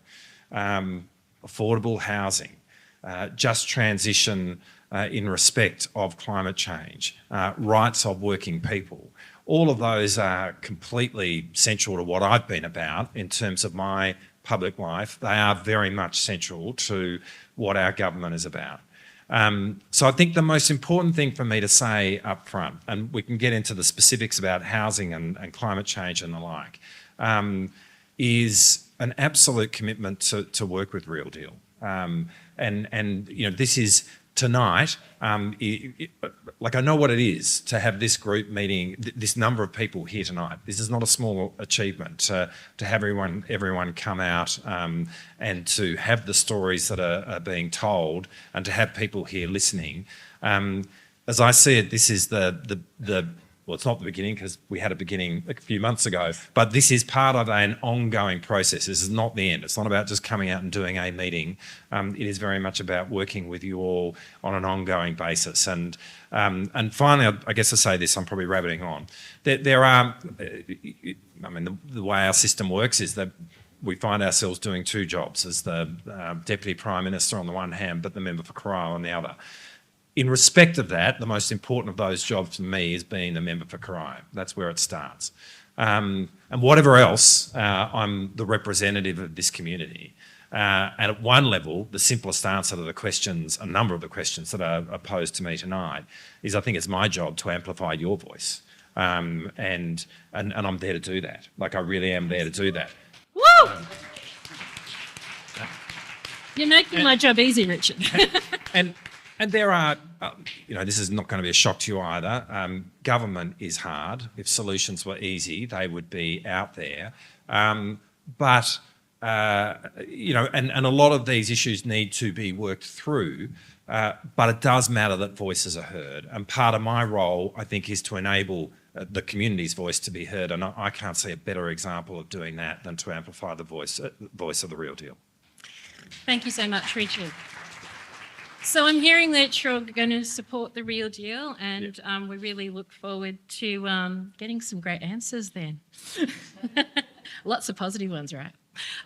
S19: affordable housing, just transition in respect of climate change, rights of working people. All of those are completely central to what I've been about in terms of my public life. They are very much central to what our government is about. So I think the most important thing for me to say up front, and we can get into the specifics about housing and climate change and the like, is an absolute commitment to work with Real Deal. And this is tonight, like I know what it is to have this group meeting, this number of people here tonight. This is not a small achievement to have everyone come out and to have the stories that are being told and to have people here listening. As I see it, this is well, it's not the beginning because we had a beginning a few months ago, but this is part of an ongoing process. This is not the end. It's not about just coming out and doing a meeting. It is very much about working with you all on an ongoing basis. And finally, I guess I say this, I'm probably rabbiting on. There are, the way our system works is that we find ourselves doing two jobs as the Deputy Prime Minister on the one hand, but the member for Corio on the other. In respect of that, the most important of those jobs for me is being the member for Corio. That's where it starts. And whatever else, I'm the representative of this community. And at one level, the simplest answer to the questions, a number of the questions that are posed to me tonight, is I think it's my job to amplify your voice. And I'm there to do that. Like I really am there to do that.
S1: Woo! You're making my job easy, Richard.
S19: And there are, this is not going to be a shock to you either. Government is hard. If solutions were easy, they would be out there. And a lot of these issues need to be worked through, but it does matter that voices are heard. And part of my role, I think, is to enable the community's voice to be heard. And I can't see a better example of doing that than to amplify the voice of the Real Deal.
S1: Thank you so much, Richard. So I'm hearing that you're going to support the Real Deal, and we really look forward to getting some great answers then. Lots of positive ones, right?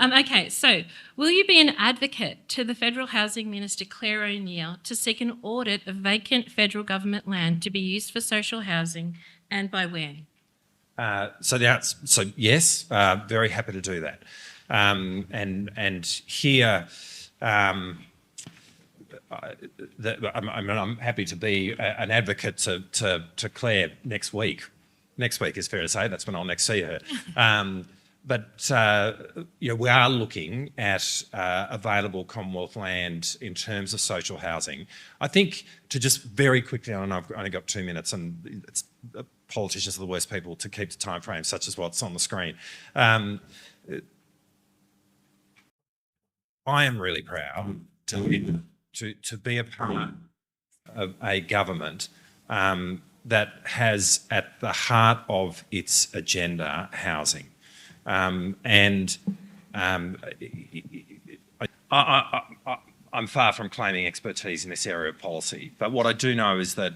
S1: Okay, so will you be an advocate to the Federal Housing Minister Claire O'Neil to seek an audit of vacant federal government land to be used for social housing, and by when?
S19: So yes, very happy to do that. And here. I'm happy to be an advocate to Claire next week. Next week is fair to say. That's when I'll next see her. We are looking at available Commonwealth land in terms of social housing. I think to just very quickly, and I've only got 2 minutes, and politicians are the worst people to keep the time frame, such as what's on the screen. I am really proud to be a part of a government that has at the heart of its agenda housing. I'm far from claiming expertise in this area of policy, but what I do know is that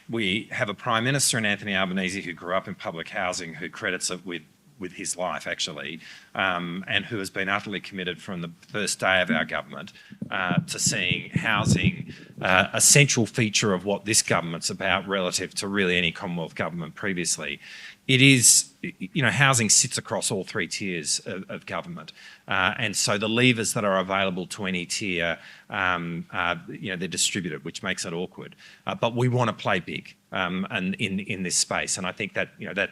S19: we have a Prime Minister in Anthony Albanese who grew up in public housing, who credits it with his life actually, and who has been utterly committed from the first day of our government to seeing housing a central feature of what this government's about relative to really any Commonwealth government previously. It is, housing sits across all three tiers of government. And so the levers that are available to any tier, they're distributed, which makes it awkward. But we want to play big and in this space. And I think that,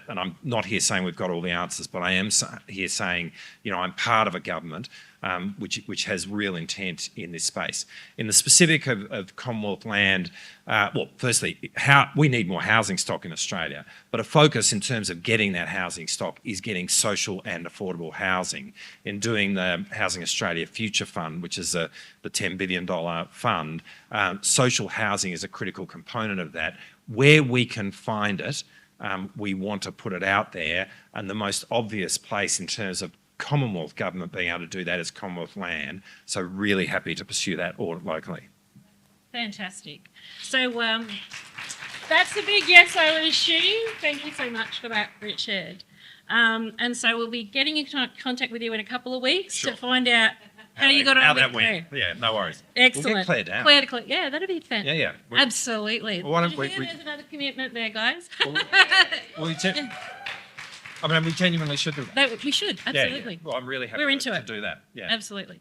S19: and I'm not here saying we've got all the answers, but I am here saying, I'm part of a government which has real intent in this space. In the specific of Commonwealth land, firstly, we need more housing stock in Australia, but a focus in terms of getting that housing stock is getting social and affordable housing. In doing the Housing Australia Future Fund, which is the $10 billion fund, social housing is a critical component of that. Where we can find it, we want to put it out there, and the most obvious place in terms of Commonwealth government being able to do that is Commonwealth land. So really happy to pursue that audit locally.
S1: Fantastic. So that's a big yes, I would assume. Thank you so much for that, Richard. And so we'll be getting in contact with you in a couple of weeks to find out how you got on with Claire.
S19: Yeah, no worries.
S1: Excellent.
S19: We'll get Claire down.
S1: Claire, yeah, that'd be fantastic.
S19: Yeah.
S1: Absolutely.
S19: Well, why don't
S1: There's another commitment there, guys.
S19: We genuinely should do that.
S1: We should, absolutely.
S19: Yeah. Well, I'm really happy
S1: We're into
S19: to
S1: it.
S19: do that. Yeah.
S1: Absolutely.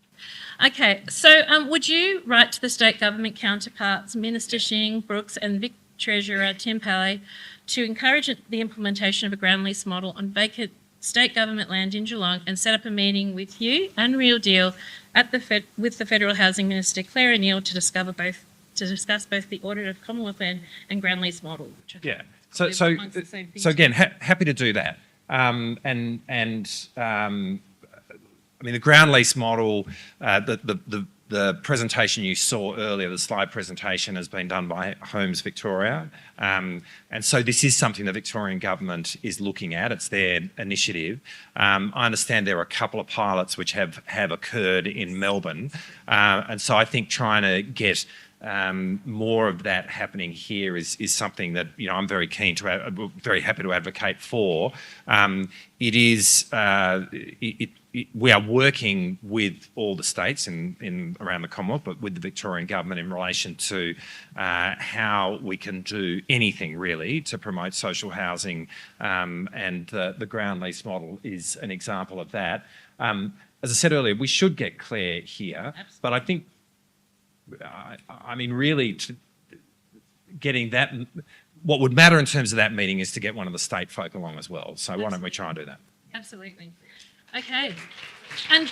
S1: Okay, so would you write to the state government counterparts, Minister Shing, Brooks and Vic Treasurer Tim Palley, to encourage the implementation of a ground lease model on vacant state government land in Geelong and set up a meeting with you and Real Deal with the Federal Housing Minister Claire O'Neill to discuss both the audit of Commonwealth land and ground lease model?
S19: Yeah. So again, happy to do that. The ground lease model, the presentation you saw earlier, the slide presentation, has been done by Homes Victoria. And so this is something the Victorian government is looking at. It's their initiative. I understand there are a couple of pilots which have occurred in Melbourne. And so I think trying to get more of that happening here is something that I'm very happy to advocate for. We are working with all the states in around the Commonwealth, but with the Victorian government in relation to how we can do anything really to promote social housing, and the ground lease model is an example of that. As I said earlier, we should get Claire here, but I think. Really, getting that, what would matter in terms of that meeting is to get one of the state folk along as well. So why don't we try and do that?
S1: Absolutely. Okay. And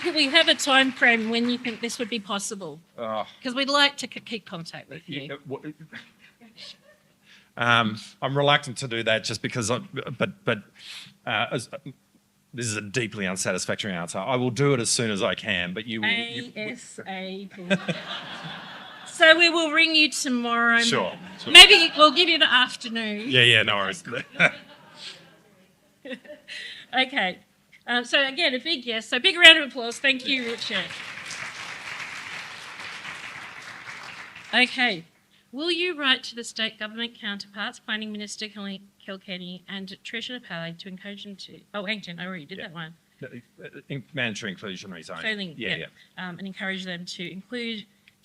S1: could we have a time frame when you think this would be possible? Because we'd like to keep contact with you.
S19: I'm reluctant to do that just because, this is a deeply unsatisfactory answer. I will do it as soon as I can, but you will...
S1: ASAP. So we will ring you tomorrow.
S19: Sure.
S1: Maybe we'll give you the afternoon.
S19: Yeah, no worries.
S1: Okay. So again, a big yes. So big round of applause. Thank you, Richard. Okay. Will you write to the state government counterparts, Planning Minister Kilkenny and Treasurer Palley, to encourage them to... Oh, hang on, I already did that one.
S19: Mandatory inclusionary zoning.
S1: And encourage them to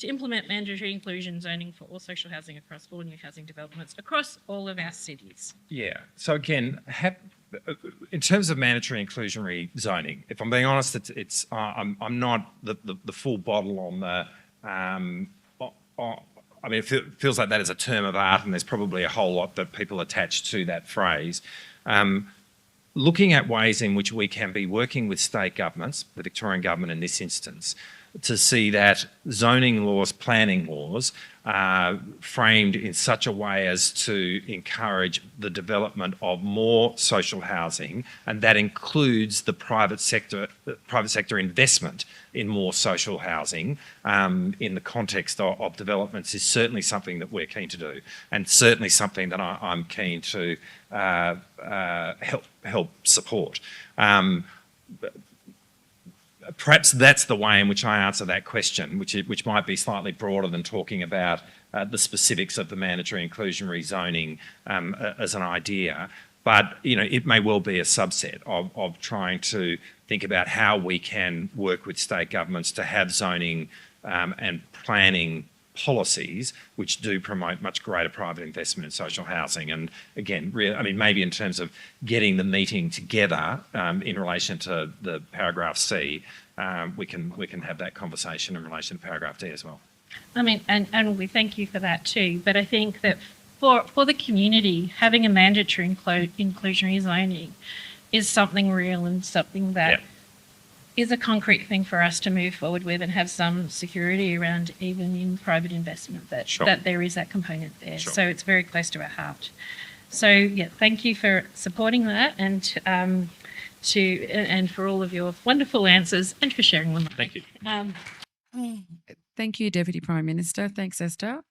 S1: implement mandatory inclusion zoning for all social housing across all new housing developments across all of our cities.
S19: Yeah. So again, in terms of mandatory inclusionary zoning, if I'm being honest, I'm not the full bottle on the... it feels like that is a term of art, and there's probably a whole lot that people attach to that phrase. Looking at ways in which we can be working with state governments, the Victorian government in this instance, to see that zoning laws, planning laws, framed in such a way as to encourage the development of more social housing, and that includes the private sector investment in more social housing in the context of developments, is certainly something that we're keen to do, and certainly something that I'm keen to help support. Perhaps that's the way in which I answer that question, which might be slightly broader than talking about the specifics of the mandatory inclusionary zoning as an idea. But it may well be a subset of trying to think about how we can work with state governments to have zoning and planning policies which do promote much greater private investment in social housing. And again, maybe in terms of getting the meeting together in relation to the paragraph C, we can have that conversation in relation to paragraph D as well.
S1: I mean, and we thank you for that too. But I think that for the community, having a mandatory inclusionary zoning is something real and something that is a concrete thing for us to move forward with and have some security around, even in private investment, that there is that component there.
S19: Sure.
S1: So it's very close to our heart. So yeah, thank you for supporting that and for all of your wonderful answers and for sharing them.
S4: Thank you.
S2: Thank you, Deputy Prime Minister. Thanks, Esther.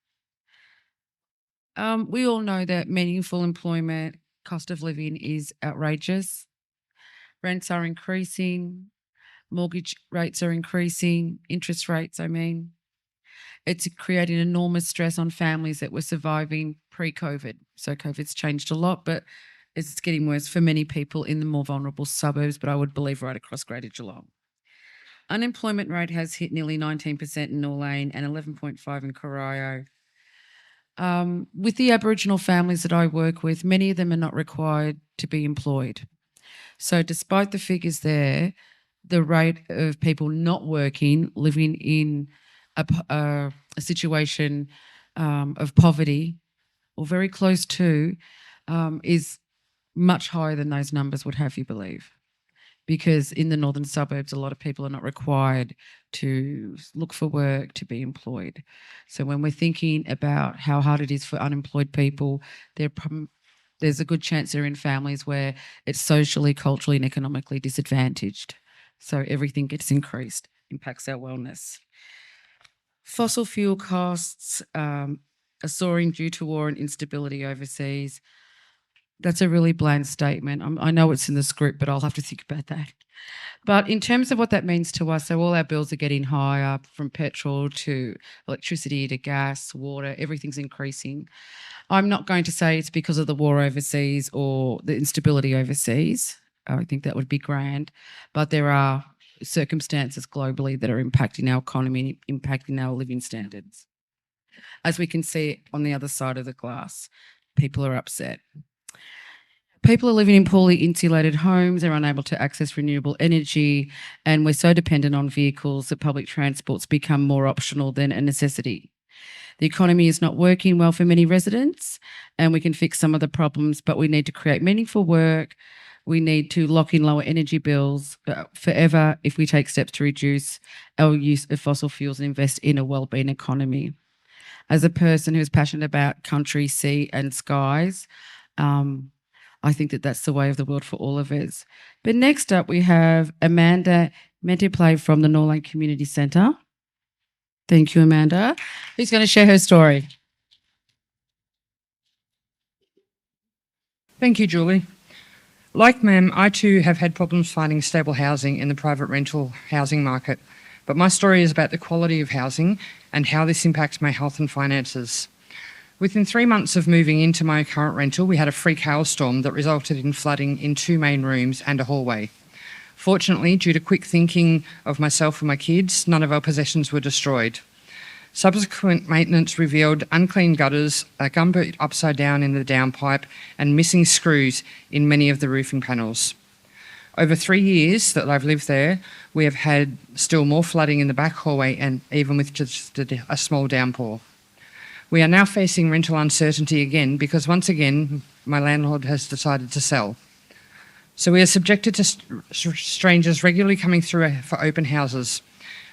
S2: We all know that meaningful employment, cost of living is outrageous. Rents are increasing. Mortgage rates are increasing, interest rates, I mean. It's creating enormous stress on families that were surviving pre-COVID. So COVID's changed a lot, but it's getting worse for many people in the more vulnerable suburbs, but I would believe right across Greater Geelong. Unemployment rate has hit nearly 19% in Norlane and 11.5% in Corio. With the Aboriginal families that I work with, many of them are not required to be employed. So despite the figures there, the rate of people not working, living in a situation of poverty or very close to, is much higher than those numbers would have you believe. Because in the northern suburbs, a lot of people are not required to look for work, to be employed. So when we're thinking about how hard it is for unemployed people, there's a good chance they're in families where it's socially, culturally and economically disadvantaged. So everything gets increased, impacts our wellness. Fossil fuel costs are soaring due to war and instability overseas. That's a really bland statement. I know it's in the script, but I'll have to think about that. But in terms of what that means to us, so all our bills are getting higher, from petrol to electricity to gas, water, everything's increasing. I'm not going to say it's because of the war overseas or the instability overseas. I think that would be grand. But there are circumstances globally that are impacting our economy, impacting our living standards. As we can see on the other side of the glass, people are upset. People are living in poorly insulated homes, they're unable to access renewable energy, and we're so dependent on vehicles that public transport's become more optional than a necessity. The economy is not working well for many residents, and we can fix some of the problems, but we need to create meaningful work. We need to lock in lower energy bills forever if we take steps to reduce our use of fossil fuels and invest in a wellbeing economy. As a person who is passionate about country, sea and skies, I think that that's the way of the world for all of us. But next up we have Amanda Mentiplay from the Norlane Community Centre. Thank you, Amanda. Who's going to share her story?
S20: Thank you, Julie. Like ma'am, I too have had problems finding stable housing in the private rental housing market, but my story is about the quality of housing and how this impacts my health and finances. Within 3 months of moving into my current rental, we had a freak hailstorm that resulted in flooding in 2 main rooms and a hallway. Fortunately, due to quick thinking of myself and my kids, none of our possessions were destroyed. Subsequent maintenance revealed unclean gutters, a gumboot upside down in the downpipe, and missing screws in many of the roofing panels. Over 3 years that I've lived there, we have had still more flooding in the back hallway, and even with just a small downpour. We are now facing rental uncertainty again because once again, my landlord has decided to sell. So we are subjected to strangers regularly coming through for open houses.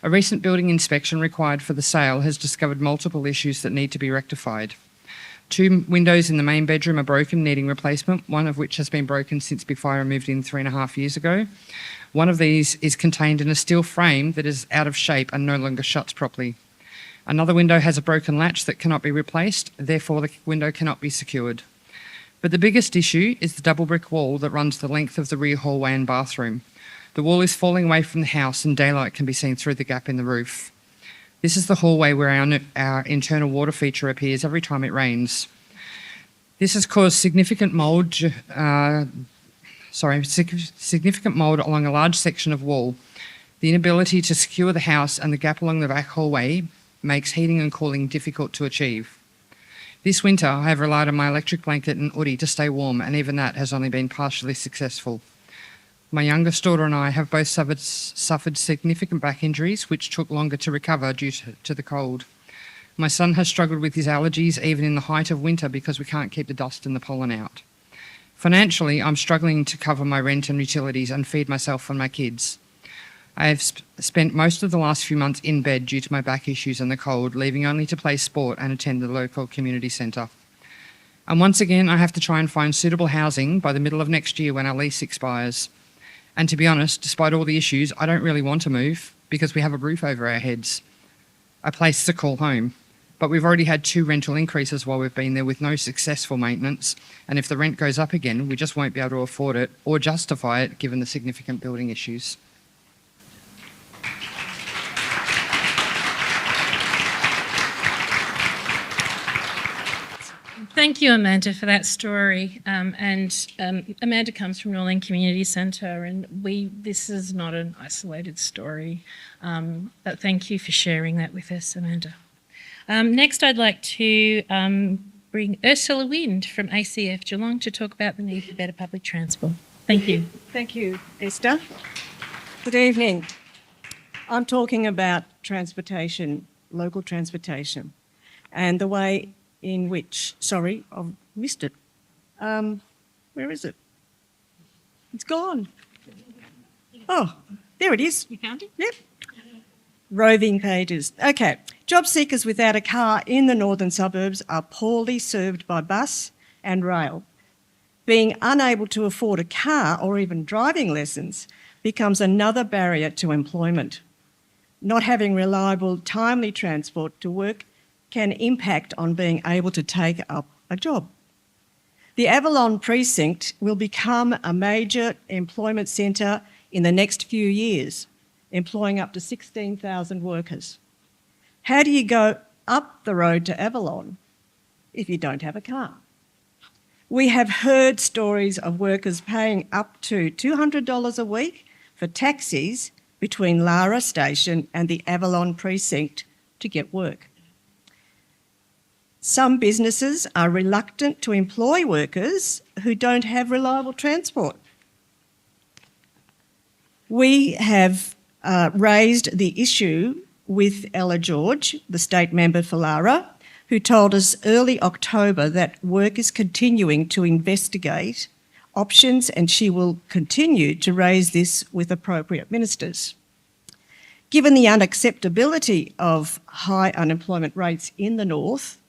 S20: A recent building inspection required for the sale has discovered multiple issues that need to be rectified. 2 windows in the main bedroom are broken, needing replacement, one of which has been broken since before I moved in 3.5 years ago. One of these is contained in a steel frame that is out of shape and no longer shuts properly. Another window has a broken latch that cannot be replaced, therefore the window cannot be secured. But the biggest issue is the double brick wall that runs the length of the rear hallway and bathroom. The wall is falling away from the house and daylight can be seen through the gap in the roof. This is the hallway where our internal water feature appears every time it rains. This has caused significant mould along a large section of wall. The inability to secure the house and the gap along the back hallway makes heating and cooling difficult to achieve. This winter, I have relied on my electric blanket and hoodie to stay warm, and even that has only been partially successful. My youngest daughter and I have both suffered significant back injuries, which took longer to recover due to the cold. My son has struggled with his allergies even in the height of winter because we can't keep the dust and the pollen out. Financially, I'm struggling to cover my rent and utilities and feed myself and my kids. I have spent most of the last few months in bed due to my back issues and the cold, leaving only to play sport and attend the local community centre. And once again, I have to try and find suitable housing by the middle of next year when our lease expires. And to be honest, despite all the issues, I don't really want to move because we have a roof over our heads, a place to call home. But we've already had 2 rental increases while we've been there with no successful maintenance, and if the rent goes up again, we just won't be able to afford it or justify it given the significant building issues.
S1: Thank you, Amanda, for that story. Amanda comes from Norling Community Centre, and this is not an isolated story. But thank you for sharing that with us, Amanda. Next, I'd like to bring Ursula Wind from ACF Geelong to talk about the need for better public transport. Thank you.
S21: Thank you, Esther. Good evening. I'm talking about transportation, local transportation, and the way in which, sorry, I've missed it. Where is it? It's gone. Oh, there it is.
S1: You found it?
S21: Yep. Roving pages. Okay. Job seekers without a car in the northern suburbs are poorly served by bus and rail. Being unable to afford a car or even driving lessons becomes another barrier to employment. Not having reliable, timely transport to work can impact on being able to take up a job. The Avalon precinct will become a major employment centre in the next few years, employing up to 16,000 workers. How do you go up the road to Avalon if you don't have a car? We have heard stories of workers paying up to $200 a week for taxis between Lara Station and the Avalon precinct to get work. Some businesses are reluctant to employ workers who don't have reliable transport. We have raised the issue with Ella George, the state member for Lara, who told us early October that work is continuing to investigate options and she will continue to raise this with appropriate ministers. Given the unacceptability of high unemployment rates in the north,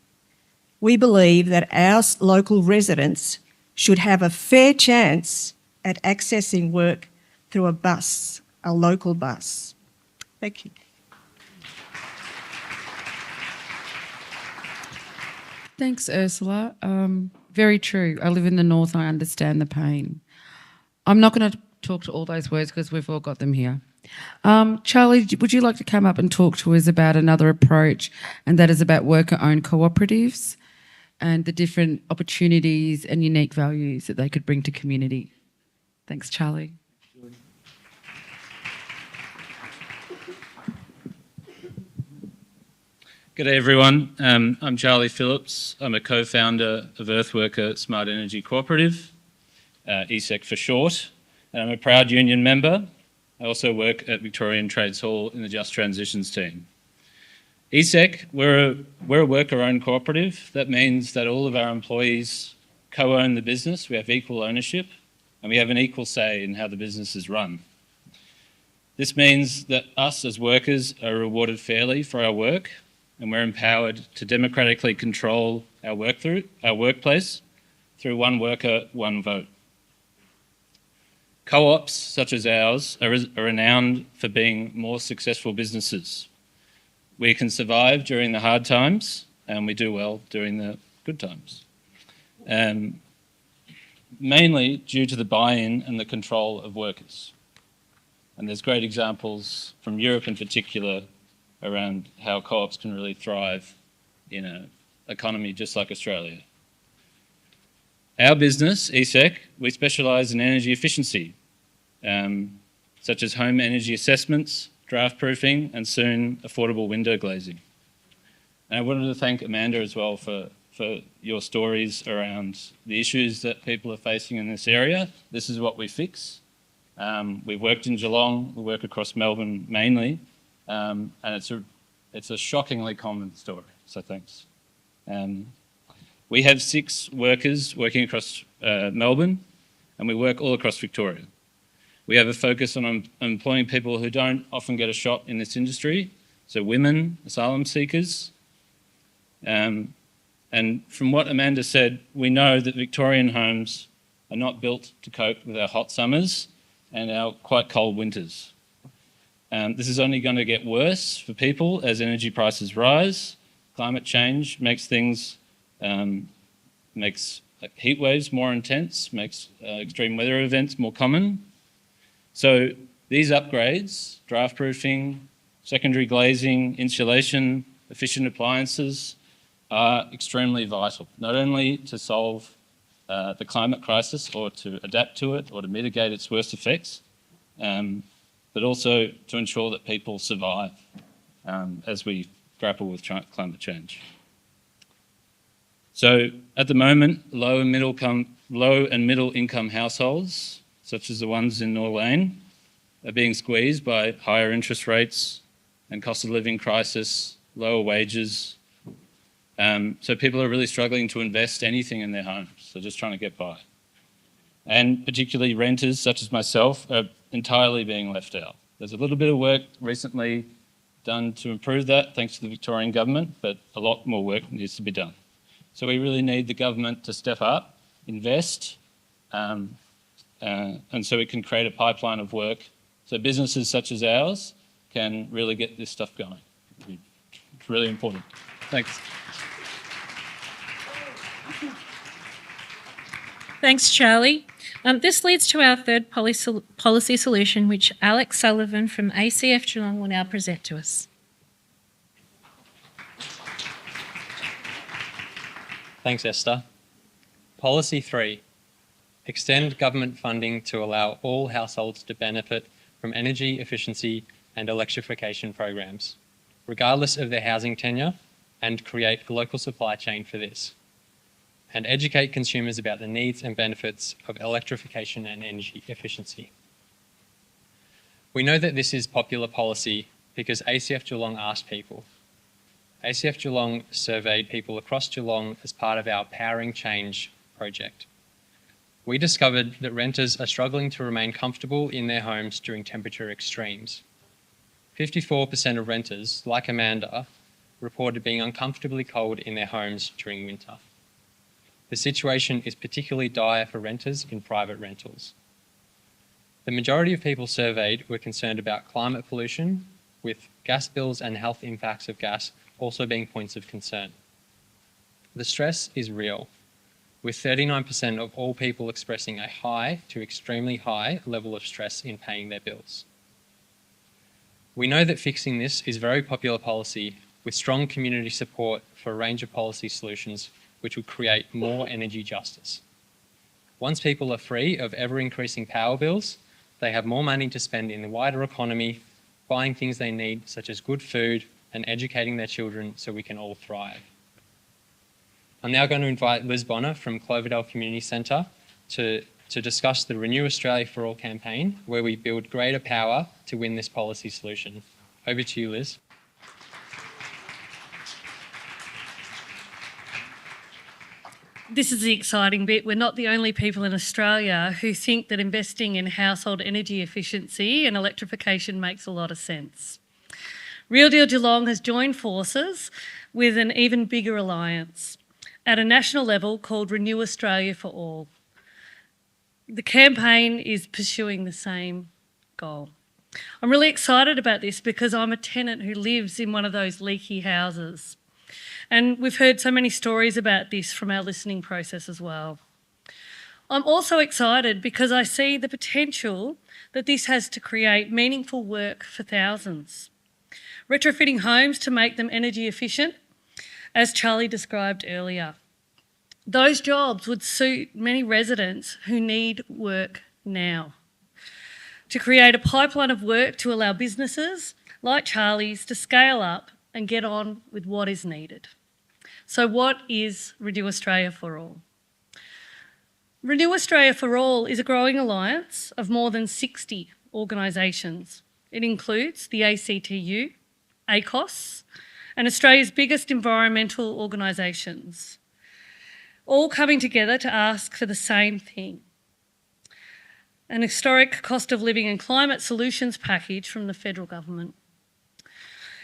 S21: we believe that our local residents should have a fair chance at accessing work through a bus, a local bus. Thank you.
S2: Thanks, Ursula. Very true. I live in the north and I understand the pain. I'm not going to talk to all those words because we've all got them here. Charlie, would you like to come up and talk to us about another approach, and that is about worker-owned cooperatives and the different opportunities and unique values that they could bring to community? Thanks, Charlie.
S22: G'day everyone, I'm Charlie Phillips. I'm a co-founder of Earthworker Smart Energy Cooperative, ESEC for short, and I'm a proud union member. I also work at Victorian Trades Hall in the Just Transitions team. ESEC, we're a worker-owned cooperative. That means that all of our employees co-own the business, we have equal ownership, and we have an equal say in how the business is run. This means that us as workers are rewarded fairly for our work, and we're empowered to democratically control our workplace through one worker, one vote. Co-ops such as ours are renowned for being more successful businesses. We can survive during the hard times and we do well during the good times. Mainly due to the buy-in and the control of workers. And there's great examples from Europe in particular around how co-ops can really thrive in an economy just like Australia. Our business, ESEC, we specialise in energy efficiency. such as home energy assessments, draft proofing, and soon affordable window glazing. And I wanted to thank Amanda as well for your stories around the issues that people are facing in this area. This is what we fix. We've worked in Geelong, we work across Melbourne mainly, and it's a shockingly common story, so thanks. We have 6 workers working across Melbourne, and we work all across Victoria. We have a focus on employing people who don't often get a shot in this industry, so women, asylum seekers. And from what Amanda said, we know that Victorian homes are not built to cope with our hot summers and our quite cold winters. This is only going to get worse for people as energy prices rise. Climate change makes things, makes heat waves more intense, makes extreme weather events more common. So these upgrades, draft proofing, secondary glazing, insulation, efficient appliances, are extremely vital, not only to solve the climate crisis or to adapt to it or to mitigate its worst effects, but also to ensure that people survive as we grapple with climate change. So at the moment, low and middle income households, such as the ones in North Lane, are being squeezed by higher interest rates and cost of living crisis, lower wages. So people are really struggling to invest anything in their homes, so just trying to get by. And particularly renters, such as myself, are entirely being left out. There's a little bit of work recently done to improve that, thanks to the Victorian government, but a lot more work needs to be done. So we really need the government to step up, invest, and so it can create a pipeline of work so businesses such as ours can really get this stuff going. It's really important. Thanks.
S1: Thanks, Charlie. This leads to our third policy solution, which Alex Sullivan from ACF Geelong will now present to us.
S3: Thanks, Esther. Policy 3, extend government funding to allow all households to benefit from energy efficiency and electrification programs, regardless of their housing tenure, and create a local supply chain for this. And educate consumers about the needs and benefits of electrification and energy efficiency. We know that this is popular policy because ACF Geelong asked people. ACF Geelong surveyed people across Geelong as part of our Powering Change project. We discovered that renters are struggling to remain comfortable in their homes during temperature extremes. 54% of renters, like Amanda, reported being uncomfortably cold in their homes during winter. The situation is particularly dire for renters in private rentals. The majority of people surveyed were concerned about climate pollution, with gas bills and health impacts of gas also being points of concern. The stress is real, with 39% of all people expressing a high to extremely high level of stress in paying their bills. We know that fixing this is very popular policy, with strong community support for a range of policy solutions which would create more energy justice. Once people are free of ever-increasing power bills, they have more money to spend in the wider economy, buying things they need, such as good food, and educating their children so we can all thrive. I'm now going to invite Liz Bonner from Cloverdale Community Centre to discuss the Renew Australia for All campaign, where we build greater power to win this policy solution. Over to you, Liz.
S6: This is the exciting bit. We're not the only people in Australia who think that investing in household energy efficiency and electrification makes a lot of sense. Real Deal Geelong has joined forces with an even bigger alliance at a national level called Renew Australia for All. The campaign is pursuing the same goal. I'm really excited about this because I'm a tenant who lives in one of those leaky houses. And we've heard so many stories about this from our listening process as well. I'm also excited because I see the potential that this has to create meaningful work for thousands. Retrofitting homes to make them energy efficient, as Charlie described earlier. Those jobs would suit many residents who need work now. to create a pipeline of work to allow businesses like Charlie's to scale up and get on with what is needed. So what is Renew Australia for All? Renew Australia for All is a growing alliance of more than 60 organisations. It includes the ACTU, ACOS, and Australia's biggest environmental organisations, all coming together to ask for the same thing: an historic cost of living and climate solutions package from the federal government.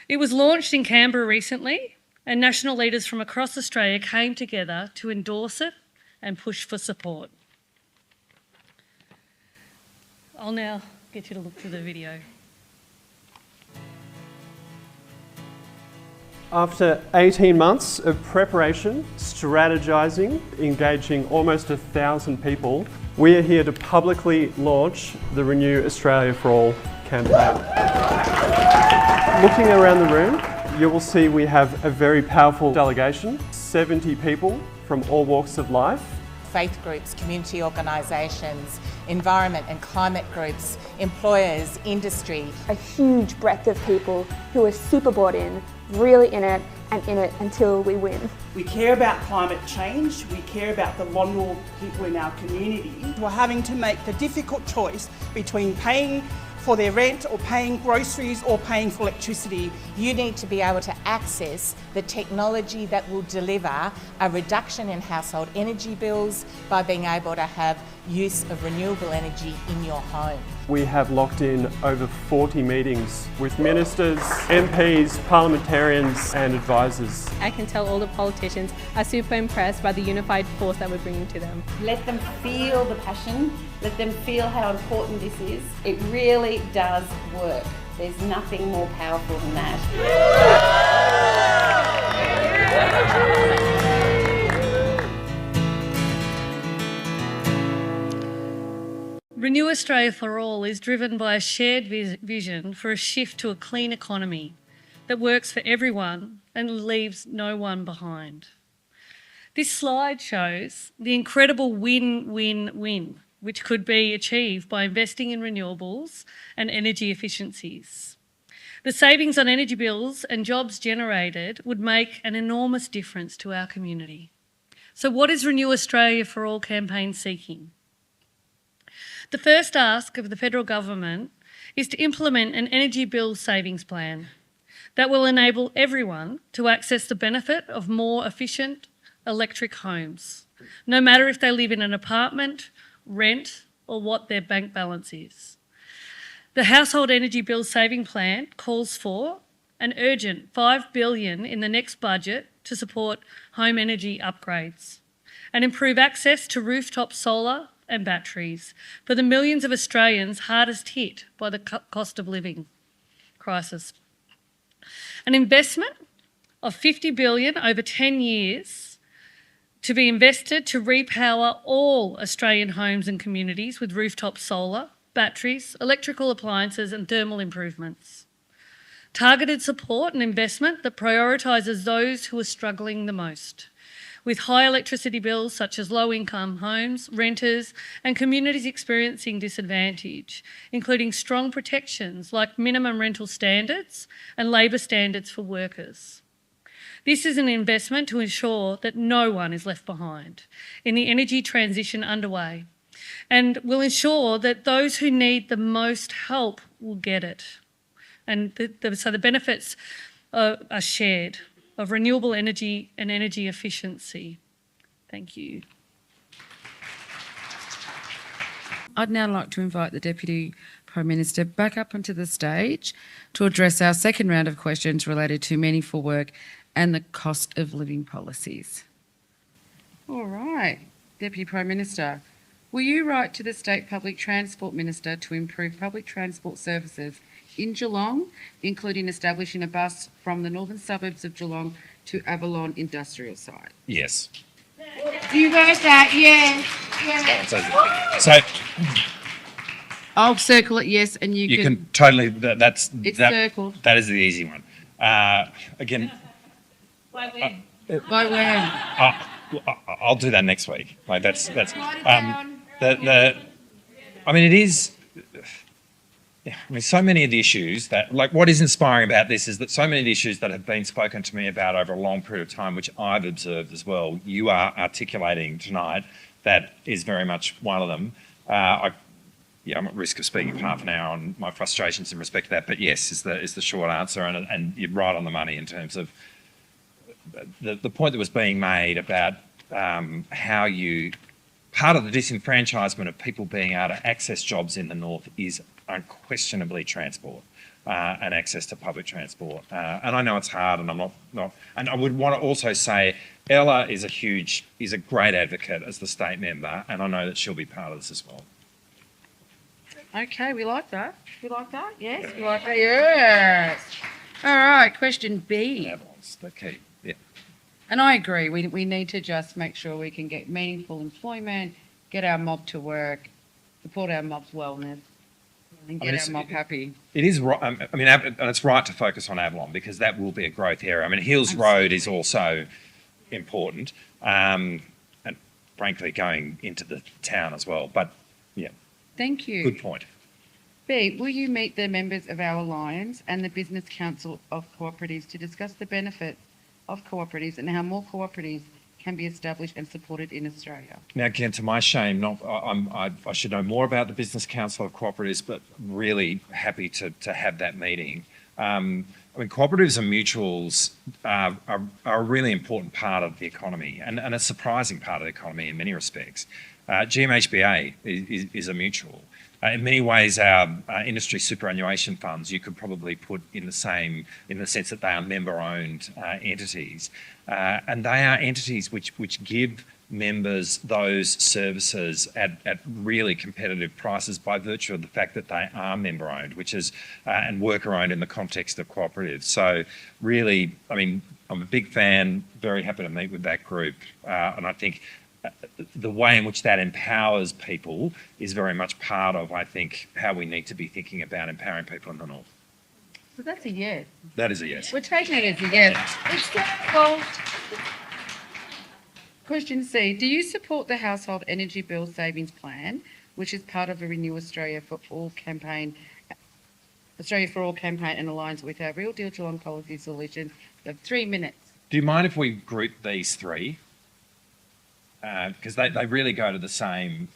S6: It was launched in Canberra recently, and national leaders from across Australia came together to endorse it and push for support. I'll now get you to look through the video.
S7: After 18 months of preparation, strategising, engaging almost 1,000 people, we are here to publicly launch the Renew Australia for All campaign. Looking around the room, you will see we have a very powerful delegation, 70 people from all walks of life.
S8: Faith groups, community organisations, environment and climate groups, employers, industry.
S23: A huge breadth of people who are super bought in, really in it, and in it until we win.
S24: We care about climate change, we care about the vulnerable people in our community. We're having to make the difficult choice between paying for their rent or paying groceries or paying for electricity.
S8: You need to be able to access the technology that will deliver a reduction in household energy bills by being able to have use of renewable energy in your home.
S7: We have locked in over 40 meetings with ministers, MPs, parliamentarians and advisors.
S25: I can tell all the politicians are super impressed by the unified force that we're bringing to them.
S26: Let them feel the passion, let them feel how important this is. It really does work. There's nothing more powerful than that.
S6: Renew Australia for All is driven by a shared vision for a shift to a clean economy that works for everyone and leaves no one behind. This slide shows the incredible win-win-win which could be achieved by investing in renewables and energy efficiencies. The savings on energy bills and jobs generated would make an enormous difference to our community. So what is Renew Australia for All campaign seeking? The first ask of the federal government is to implement an energy bill savings plan that will enable everyone to access the benefit of more efficient electric homes, no matter if they live in an apartment, rent, or what their bank balance is. The Household Energy Bill Saving Plan calls for an urgent $5 billion in the next budget to support home energy upgrades and improve access to rooftop solar and batteries for the millions of Australians hardest hit by the cost of living crisis. An investment of $50 billion over 10 years to be invested to repower all Australian homes and communities with rooftop solar, batteries, electrical appliances and thermal improvements. Targeted support and investment that prioritises those who are struggling the most, with high electricity bills such as low-income homes, renters and communities experiencing disadvantage, including strong protections like minimum rental standards and labour standards for workers. This is an investment to ensure that no one is left behind in the energy transition underway and will ensure that those who need the most help will get it. And so the benefits are shared of renewable energy and energy efficiency. Thank you.
S2: I'd now like to invite the Deputy Prime Minister back up onto the stage to address our second round of questions related to meaningful work and the cost of living policies. All right, Deputy Prime Minister, will you write to the State Public Transport Minister to improve public transport services in Geelong, including establishing a bus from the northern suburbs of Geelong to Avalon Industrial Site?
S19: Yes.
S2: You heard that, yes.
S19: So
S2: I'll circle it yes, and you
S19: can totally.
S2: It's circled.
S19: That is the easy one. Again.
S2: By when?
S19: I'll do that next week. Like that's. I mean, it is. so many of the issues that, like, what is inspiring about this is that so many of the issues that have been spoken to me about over a long period of time, which I've observed as well, you are articulating tonight, that is very much one of them. I'm at risk of speaking for half an hour on my frustrations in respect to that, but yes, is the short answer, and you're right on the money in terms of the point that was being made about how you... Part of the disenfranchisement of people being able to access jobs in the north is unquestionably transport and access to public transport. And I know it's hard, and I'm not. And I would want to also say Ella is a great advocate as the state member, and I know that she'll be part of this as well.
S2: Okay, we like that. We like that? Yes, we like that. Yes. All right, question B.
S19: That's the key. Yeah.
S2: And I agree, we need to just make sure we can get meaningful employment, get our mob to work, support our mob's wellness, and get our mob happy.
S19: It is right. And it's right to focus on Avalon because that will be a growth area. I mean, Hills Road is also important, and frankly, going into the town as well. But yeah.
S2: Thank you.
S19: Good point.
S2: B, will you meet the members of our Alliance and the Business Council of Cooperatives to discuss the benefits of cooperatives and how more cooperatives can be established and supported in Australia?
S19: Now, again, to my shame, I should know more about the Business Council of Cooperatives, but really happy to have that meeting. Cooperatives and mutuals are a really important part of the economy and a surprising part of the economy in many respects. GMHBA is a mutual. In many ways, our industry superannuation funds you could probably put in the sense that they are member-owned entities, and they are entities which give members those services at really competitive prices by virtue of the fact that they are member-owned, which is and worker-owned in the context of cooperatives. So, really, I'm a big fan. Very happy to meet with that group, and I think the way in which that empowers people is very much part of, I think, how we need to be thinking about empowering people in the north.
S2: So that's a yes.
S19: That is a yes.
S2: We're taking it as a yes. It's difficult. Question C. Do you support the Household Energy Bill Savings Plan, which is part of a Renew Australia for All campaign, and aligns with our Real Deal Geelong policy solutions? You have 3 minutes.
S19: Do you mind if we group these three? Because they really go to the same.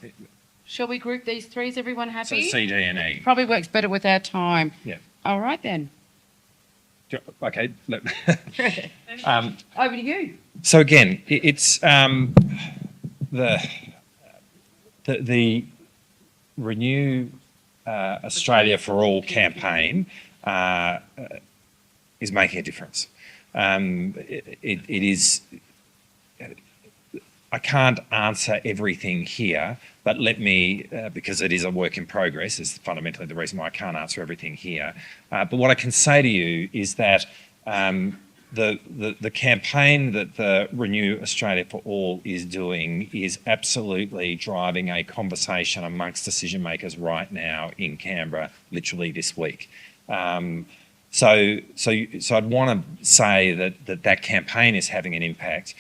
S2: Shall we group these three? Is everyone happy?
S19: So C, D, and E.
S2: Probably works better with our time.
S19: Yeah.
S2: All right then.
S19: Okay.
S2: Over to you.
S19: So again, it's the Renew Australia for All campaign is making a difference. It is. I can't answer everything here, but let me, because it is a work in progress, is fundamentally the reason why I can't answer everything here. But what I can say to you is that the campaign that the Renew Australia for All is doing is absolutely driving a conversation amongst decision makers right now in Canberra, literally this week. So I'd want to say that campaign is having an impact.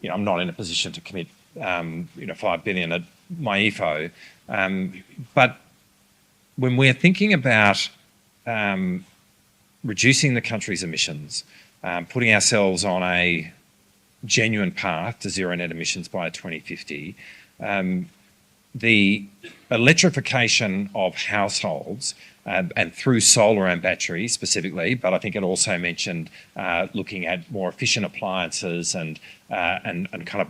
S19: I'm not in a position to commit, $5 billion at my EFO. But when we're thinking about reducing the country's emissions, putting ourselves on a genuine path to zero net emissions by 2050, the electrification of households and through solar and batteries specifically, but I think it also mentioned looking at more efficient appliances and kind of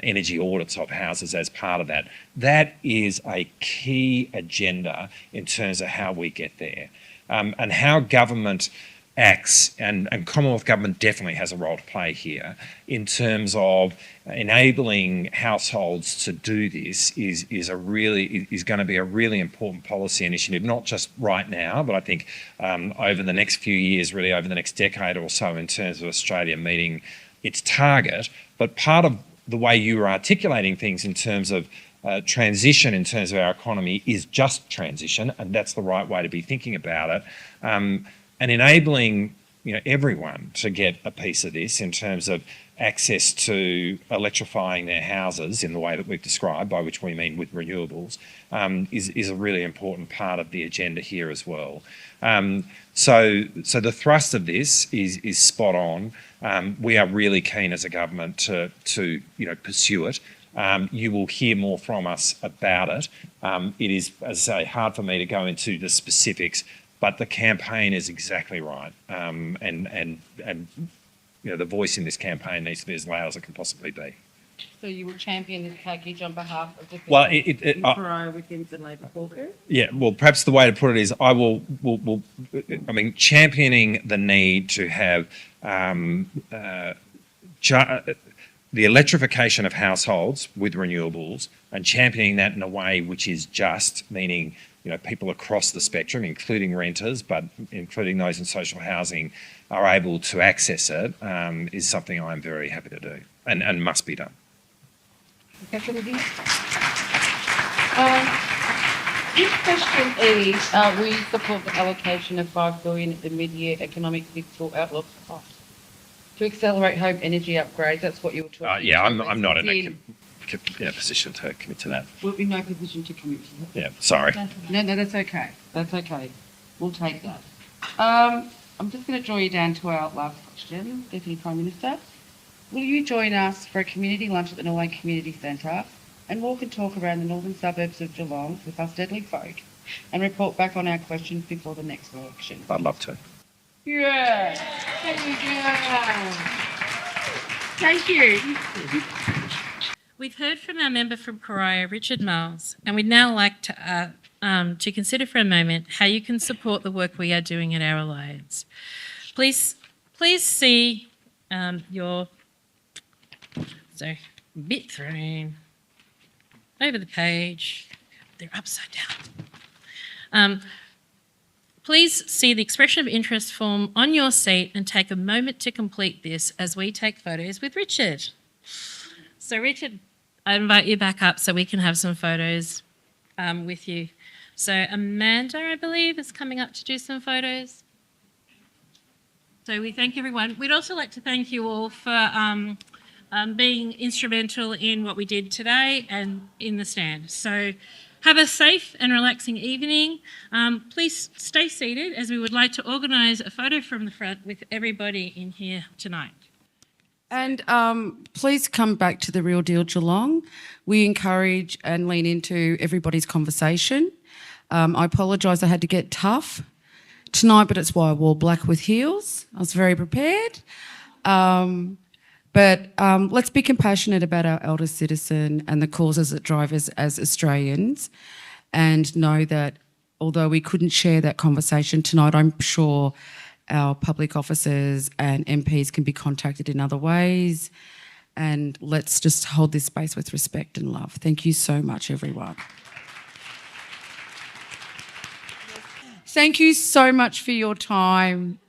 S19: energy audits of houses as part of that. That is a key agenda in terms of how we get there. And how government acts, and Commonwealth Government definitely has a role to play here in terms of enabling households to do this is going to be a really important policy initiative, not just right now, but I think over the next few years, really over the next decade or so, in terms of Australia meeting its target. But part of the way you were articulating things in terms of transition in terms of our economy is just transition, and that's the right way to be thinking about it. And enabling everyone to get a piece of this in terms of access to electrifying their houses in the way that we've described, by which we mean with renewables, is a really important part of the agenda here as well. So the thrust of this is spot on. We are really keen as a government to pursue it. You will hear more from us about it. It is, as I say, hard for me to go into the specifics, but the campaign is exactly right. And the voice in this campaign needs to be as loud as it can possibly be.
S2: So you will champion this package on behalf of the
S19: Well,
S2: within the Labor caucus?
S19: Yeah, well, perhaps the way to put it is I will championing the need to have the electrification of households with renewables, and championing that in a way which is just, meaning people across the spectrum, including renters, but including those in social housing, are able to access it, is something I'm very happy to do and must be done.
S2: This question is, will you support the allocation of $5 billion at the mid-year economic fiscal outlook to accelerate home energy upgrades? That's what you were talking about.
S19: Yeah, I'm not in a position to commit to that.
S2: We'll be in no position to commit to that.
S19: Yeah, sorry.
S2: No, that's okay. That's okay. We'll take that. I'm just going to draw you down to our last question, Deputy Prime Minister. Will you join us for a community lunch at the Norway Community Centre and walk and talk around the northern suburbs of Geelong with us deadly folk and report back on our questions before the next election?
S19: I'd love to.
S2: Yeah. Thank you.
S1: We've heard from our member from Corio, Richard Marles, and we'd now like to consider for a moment how you can support the work we are doing at our alliance. Please see your bit thrown over the page. They're upside down. Please see the expression of interest form on your seat and take a moment to complete this as we take photos with Richard. So Richard, I invite you back up so we can have some photos with you. So Amanda, I believe, is coming up to do some photos. So we thank everyone. We'd also like to thank you all for being instrumental in what we did today and in the stand. So have a safe and relaxing evening. Please stay seated as we would like to organise a photo from the front with everybody in here tonight.
S2: And please come back to The Real Deal Geelong. We encourage and lean into everybody's conversation. I apologise I had to get tough tonight, but it's why I wore black with heels. I was very prepared. But let's be compassionate about our elder citizen and the causes that drive us as Australians, and know that although we couldn't share that conversation tonight, I'm sure our public officers and MPs can be contacted in other ways. And let's just hold this space with respect and love. Thank you so much, everyone. Thank you so much for your time,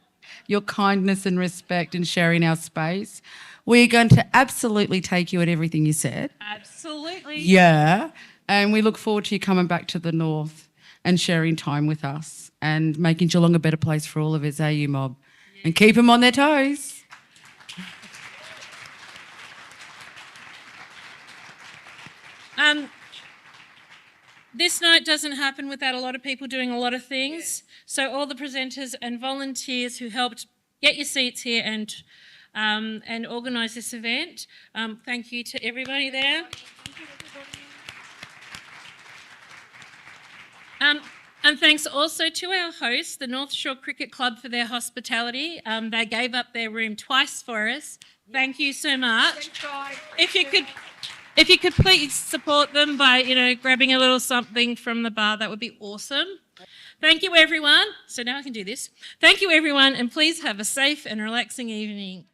S2: your kindness and respect in sharing our space. We're going to absolutely take you at everything you said.
S1: Absolutely.
S2: Yeah. And we look forward to you coming back to the north and sharing time with us and making Geelong a better place for all of us, you mob? Yeah. And keep them on their toes.
S1: This night doesn't happen without a lot of people doing a lot of things. Yeah. So all the presenters and volunteers who helped get your seats here and organise this event, thank you to everybody there. And thanks also to our hosts, the North Shore Cricket Club, for their hospitality. They gave up their room twice for us. Thank you so much. If you could please support them by, grabbing a little something from the bar, that would be awesome. Thank you, everyone. So now I can do this. Thank you, everyone, and please have a safe and relaxing evening.